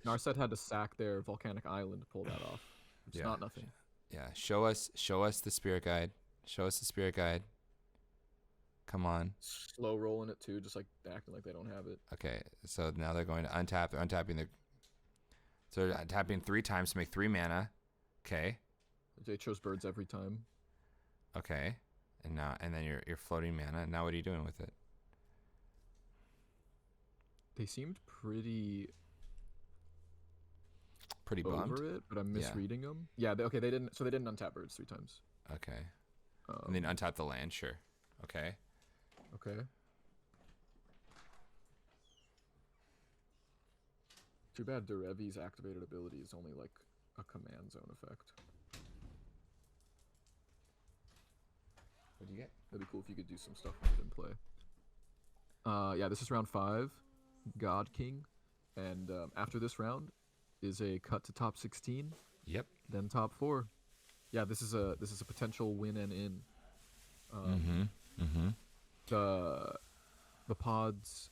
Narset had to sack their volcanic island to pull that off. It's Yeah. not nothing. Yeah. Show us the spirit guide. Show us the spirit guide. Come on. Slow rolling it too, just like acting like they don't have it. Okay. So now they're going to untap. They're untapping the. So they're tapping 3 times to make 3 mana. Okay. They chose birds every time. Okay. And then you're floating mana. Now what are you doing with it? They seemed pretty Pretty bummed. over it, but I'm Yeah. misreading them. Yeah, okay, they didn't. So they didn't untap birds 3 times. Okay. And then untap the land. Sure. Okay. Okay. Too bad Derevi's activated ability is only like a command zone effect. What do you get? That'd be cool if you could do some stuff with it in play. Yeah, this is round 5, God King, and after this round is a cut to top 16, Yep. then top 4. Yeah, this is a potential win and in. The pods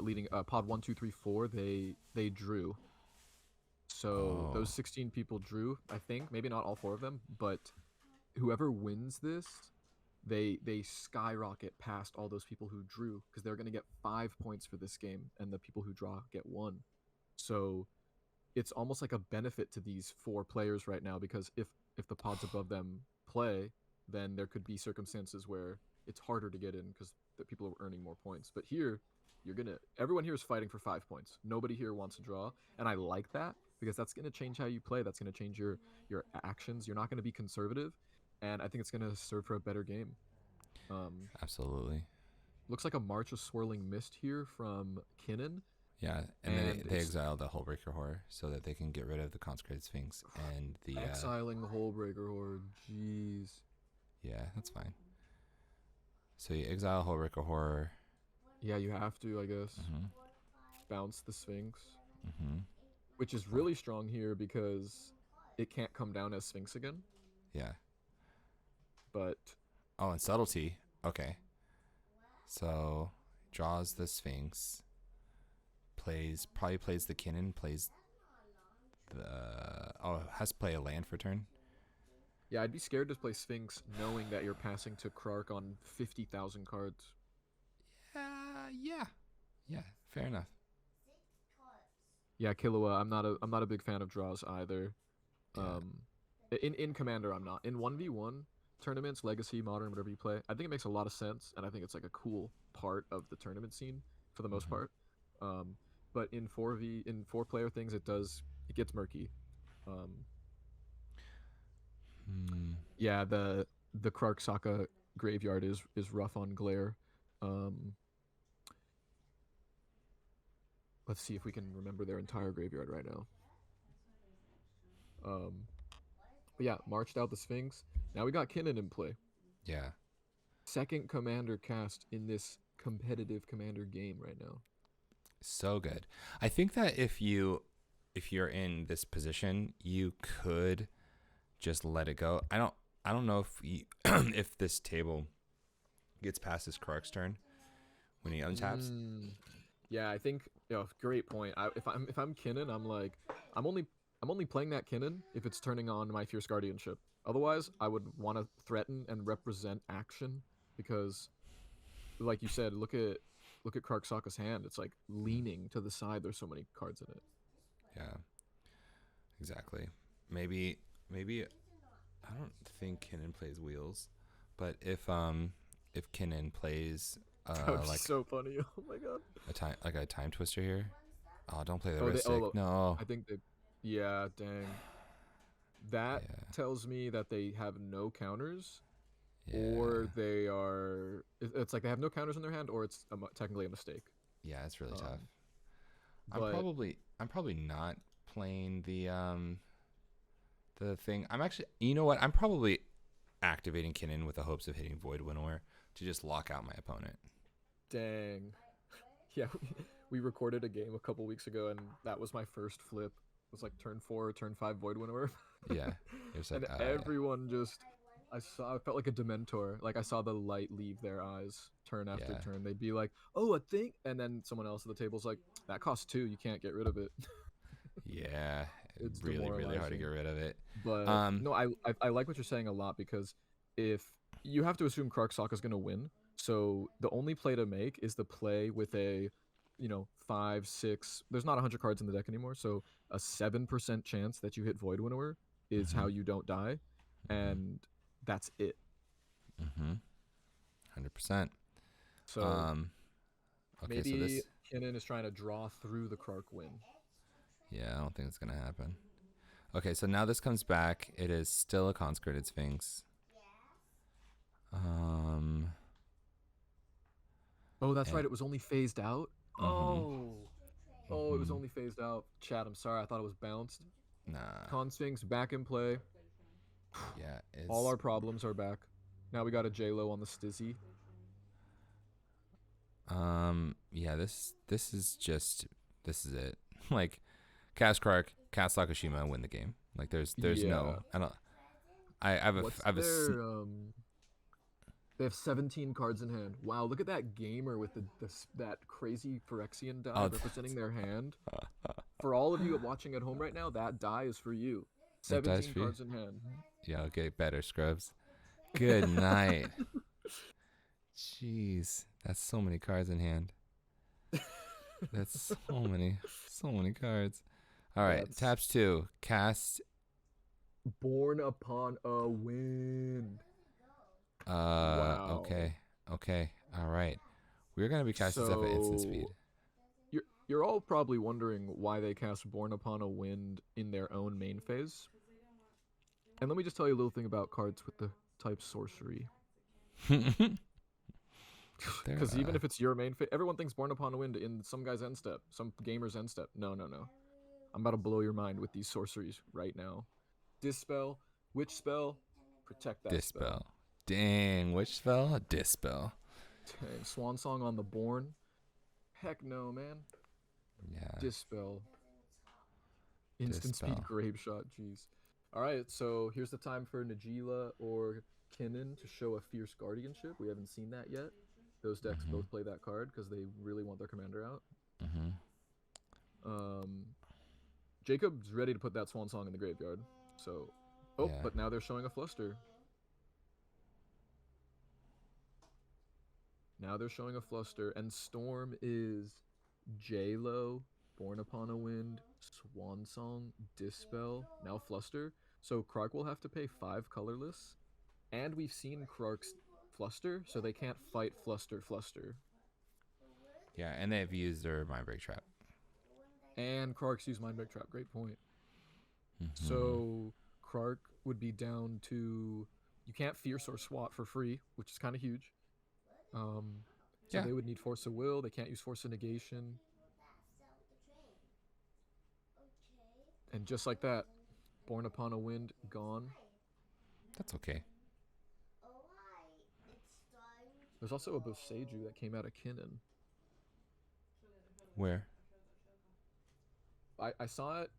leading pod 1, 2, 3, 4. They drew. So those 16 people drew. I think maybe not all 4 of them, but whoever wins this, they skyrocket past all those people who drew because they're gonna get 5 points for this game, and the people who draw get 1. So it's almost like a benefit to these 4 players right now because if the pods above them play, then there could be circumstances where it's harder to get in because the people are earning more points. But here, everyone here is fighting for 5 points. Nobody here wants to draw, and I like that because that's gonna change how you play. That's gonna change your actions. You're not gonna be conservative, and I think it's gonna serve for a better game. Absolutely. Looks like a March of Swirling Mist here from Kinnan. Yeah, and then And they it's exile the Hullbreaker Horror so that they can get rid of the Consecrated Sphinx and the. exiling the Hullbreaker Horde. Jeez. Yeah, that's fine. So you exile Hullbreaker Horror. Yeah, you have to, I guess. Bounce the Sphinx, Mm-hmm. which is really strong here because it can't come down as Sphinx again. Yeah. But Oh, and Subtlety. Okay. So draws the Sphinx. Probably plays the Kinnan. Plays the. Oh, has to play a land for turn. yeah, I'd be scared to play Sphinx knowing that you're passing to Krark on 50,000 cards. Yeah. Yeah. Fair enough. Yeah, Killua, I'm not a big fan of draws either. Yeah. In Commander, I'm not. In 1v1 tournaments, Legacy, Modern, whatever you play, I think it makes a lot of sense, and I think it's like a cool part of the tournament scene for the most part. But in 4-player things, it gets murky. Yeah, the Krark Saka graveyard is rough on Glare. Let's see if we can remember their entire graveyard right now. But yeah, marched out the Sphinx. Now we got Kinnan in play. Yeah. Second commander cast in this competitive commander game right now. So good. I think that if you're in this position, you could just let it go. I don't know if if this table gets past this Krark's turn when he untaps. Yeah, I think great point. If I'm Kinnan, I'm like I'm only playing that Kinnan if it's turning on my Fierce Guardianship. Otherwise, I would want to threaten and represent action because, like you said, look at Krark Saka's hand. It's like leaning to the side. There's so many cards in it. Yeah. Exactly. Maybe I don't think Kinnan plays wheels, but if Kinnan plays That would be like so funny. Oh my god. a time twister here. Oh, don't play the Oh, Ristic. No. I think they. Yeah, dang. That Yeah. tells me that they have no counters, or Yeah. they are. It's like they have no counters in their hand, or it's technically a mistake. Yeah, it's really tough. Um, I'm but probably I'm probably not playing the thing. I'm actually, you know what? I'm probably activating Kinnan with the hopes of hitting Void Winnower to just lock out my opponent. dang, yeah, we recorded a game a couple weeks ago, and that was my first flip. It was like turn 4, turn 5 Void Winnower, Yeah. It was like, and yeah. everyone just. I felt like a Dementor. Like I saw the light leave their eyes turn after Yeah. turn. They'd be like, "Oh, a thing," and then someone else at the table's like, "That costs 2. You can't get rid of it." Yeah. It's Really, really hard to get demoralizing. rid of it. But Um, no, I like what you're saying a lot because if you have to assume Krark is going to win, so the only play to make is the play with a, 5, 6. There's not 100 cards in the deck anymore, so a 7% chance that you hit Void Winnower is mm-hmm, how you don't die, mm-hmm, and that's it. mm-hmm, 100%. So Um, okay, so maybe this, Kinnan is trying to draw through the Krark win. yeah, I don't think it's gonna happen. Okay, so now this comes back. It is still a consecrated sphinx. Um, Oh, that's and right. It was only phased out. mm-hmm, Oh, oh, it was mm-hmm. only phased out. Chad, I'm sorry. I thought it was bounced. Nah, Con Sphinx back in play. yeah, All it's our problems are back. Now we got a J-Lo on the Stizzy. yeah, this is just this is it. Like, cast Krark, cast Sakashima, win the game. Like, there's no, Yeah. I don't, I have a What's I have a their They have 17 cards in hand. Wow, look at that gamer with that crazy Phyrexian die oh, representing their hand. For all of you watching at home right now, that die is for you. that dies 17 for you. cards in hand. Yeah, okay, better Scrubs. Good night. Jeez, that's so many cards in hand. That's so many cards. All right, That's taps 2. Cast. born upon a wind. Wow. Okay, okay, all right. We're gonna be casting stuff at instant speed. So you're all probably wondering why they cast Born Upon a Wind in their own main phase. And let me just tell you a little thing about cards with the type sorcery. There. Because even if it's your main phase, everyone thinks Born Upon a Wind in some guy's end step, some gamer's end step. No, no, no. I'm about to blow your mind with these sorceries right now. Dispel, Witch Spell, protect that spell. Dispel. Dang, which spell? Dispel. Dang, Swan Song on the Born. Heck no, man. Yeah, Dispel. Instant speed dispel. grave shot, jeez. Alright, so here's the time for Najila or Kinnan to show a fierce guardianship. We haven't seen that yet. Those decks Mm-hmm. both play that card because they really want their commander out. Mm-hmm. Um, Jacob's ready to put that swan song in the graveyard. So, oh, Yeah. but now they're showing a fluster. Now they're showing a fluster, and Storm is J-Lo, Born Upon a Wind, Swan Song, Dispel, now Fluster. So Krark will have to pay 5 colorless, and we've seen Krark's Fluster, so they can't fight Fluster. Yeah, and they've used their Mind Break Trap. And Krark's used Mind Break Trap, great point. Mm-hmm. So Krark would be down to, you can't Fierce or Swat for free, which is kind of huge. So Yeah, they would need Force of Will. They can't use Force of Negation. And just like that, Born Upon a Wind, gone. that's okay. There's also a Boseiju that came out of Kinnan. Where? I saw it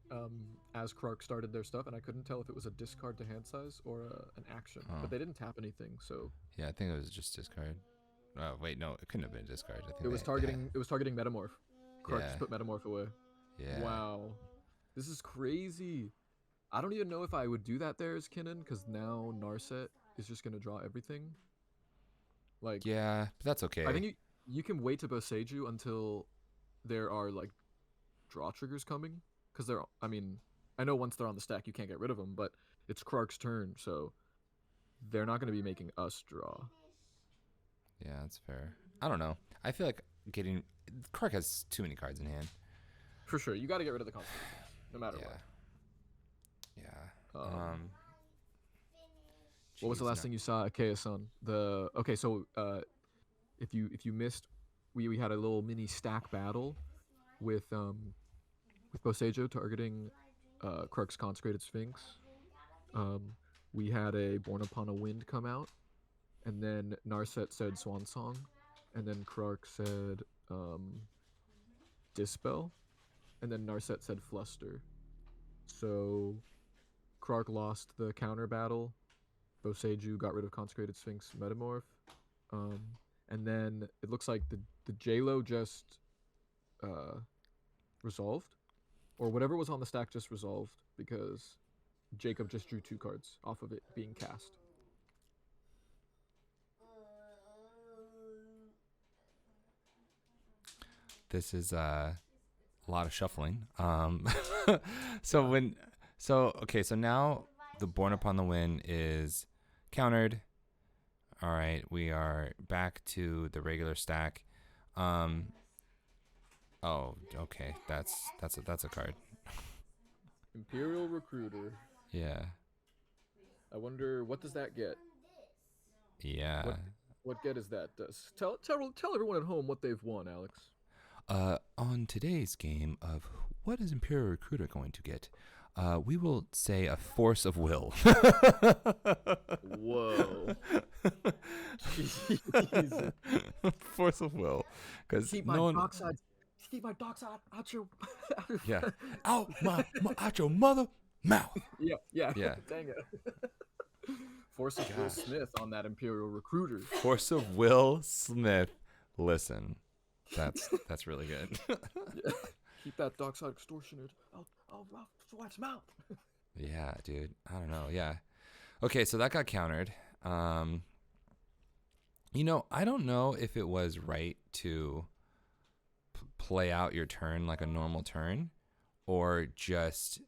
as Krark started their stuff, and I couldn't tell if it was a discard to hand size or an action. Oh, But they didn't tap anything, so yeah, I think it was just discard. Oh, wait, no, it couldn't have been discard. I it think was they had. targeting Metamorph. Krark Yeah, just put Metamorph away. yeah. Wow, this is crazy. I don't even know if I would do that there as Kinnan, because now Narset is just gonna draw everything. Like, Yeah, but that's I okay. think you can wait to Boseiju until there are like draw triggers coming, because they're. I mean, I know once they're on the stack you can't get rid of them, but it's Krark's turn, so they're not gonna be making us draw. Yeah, that's fair. I don't know. I feel like getting Krark has too many cards in hand. For sure, you got to get rid of the constellations, no matter Yeah, what. yeah. Um, what was the Jeez, last no. thing you saw at KSN? So if you missed, we had a little mini stack battle with Bosejo targeting Krark's Consecrated Sphinx. Um, we had a Born Upon a Wind come out, and then Narset said Swan Song, and then Krark said Dispel, and then Narset said Fluster. So Krark lost the counter battle. Boseju got rid of Consecrated Sphinx Metamorph. Um, and then it looks like the JLo just resolved, or whatever was on the stack just resolved because Jacob just drew 2 cards off of it being cast. This is a lot of shuffling. So okay, so now the Born Upon the Wind is countered. All right, we are back to the regular stack. Oh, okay, that's a card. Imperial Recruiter. Yeah, I wonder what does that get? yeah. What get is that? Tell everyone at home what they've won, Alex. On today's game of what is Imperial Recruiter going to get, we will say a force of will. Whoa. Jeez. Force of will, because Keep my dockside. Keep my dockside out your. Yeah, out out your mother mouth. Yeah. Yeah. Dang it. Force of Will Smith on that Imperial Recruiter. Force of Will Smith. Listen, that's really good. Yeah. Keep that dockside extortionate out Swat's mouth. Yeah, dude. I don't know. Yeah. Okay, so that got countered. I don't know if it was right to play out your turn like a normal turn, or just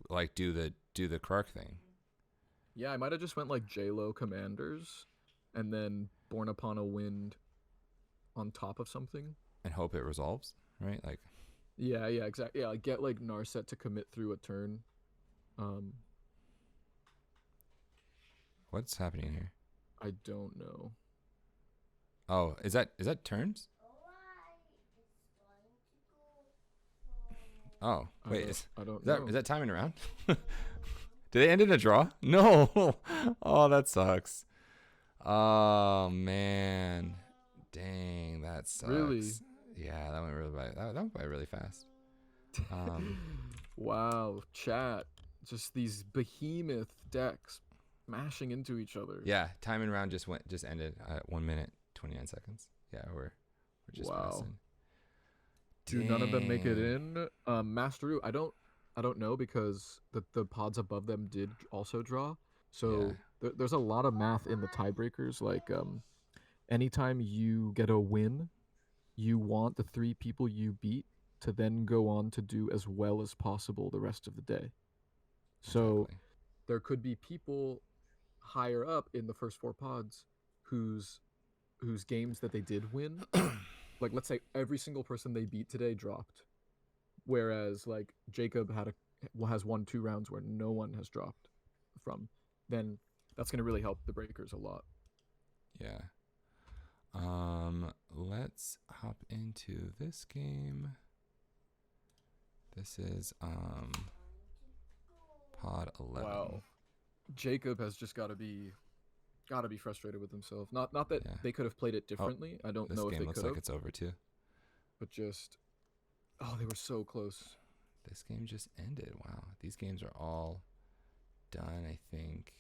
like do the Krark thing. Yeah, I might have just went like JLo Commanders, and then Born Upon a Wind on top of something. And hope it resolves, right? Like. Yeah, exactly. Yeah, like get like Narset to commit through a turn. What's happening here? I don't know. Oh, is that turns? Oh, wait, I don't know. Is that timing around? Did they end in a draw? No. Oh, that sucks. Oh man, dang, that sucks. Really? Yeah, that went really that went by really fast. Wow, chat. Just these behemoth decks mashing into each other. Yeah, timing round just ended at 1 minute 29 seconds. Yeah, we're just passing. Do none of them make it in? Masteru, I don't know because the pods above them did also draw. So there's a lot of math in the tiebreakers. Like anytime you get a win, you want the 3 people you beat to then go on to do as well as possible the rest of the day. So there could be people higher up in the first 4 pods whose games that they did win, like let's say every single person they beat today dropped, whereas like Jacob has won 2 rounds where no one has dropped from. Then that's going to really help the breakers a lot. Yeah. Let's hop into this game. This is pod 11. Wow. Jacob has just got to be frustrated with himself. Not that they could have played it differently. I don't know if they could have. This game looks like it's over too. But just they were so close. This game just ended. Wow. These games are all done, I think.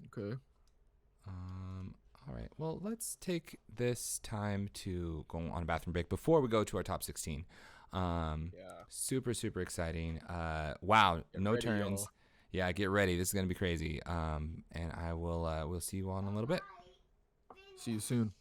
Okay. All right. Well, let's take this time to go on a bathroom break before we go to our top 16. Super, super exciting. Wow. No turns. Y'all. Yeah, get ready. This is going to be crazy. And I will we'll see you all in a little bit. See you soon.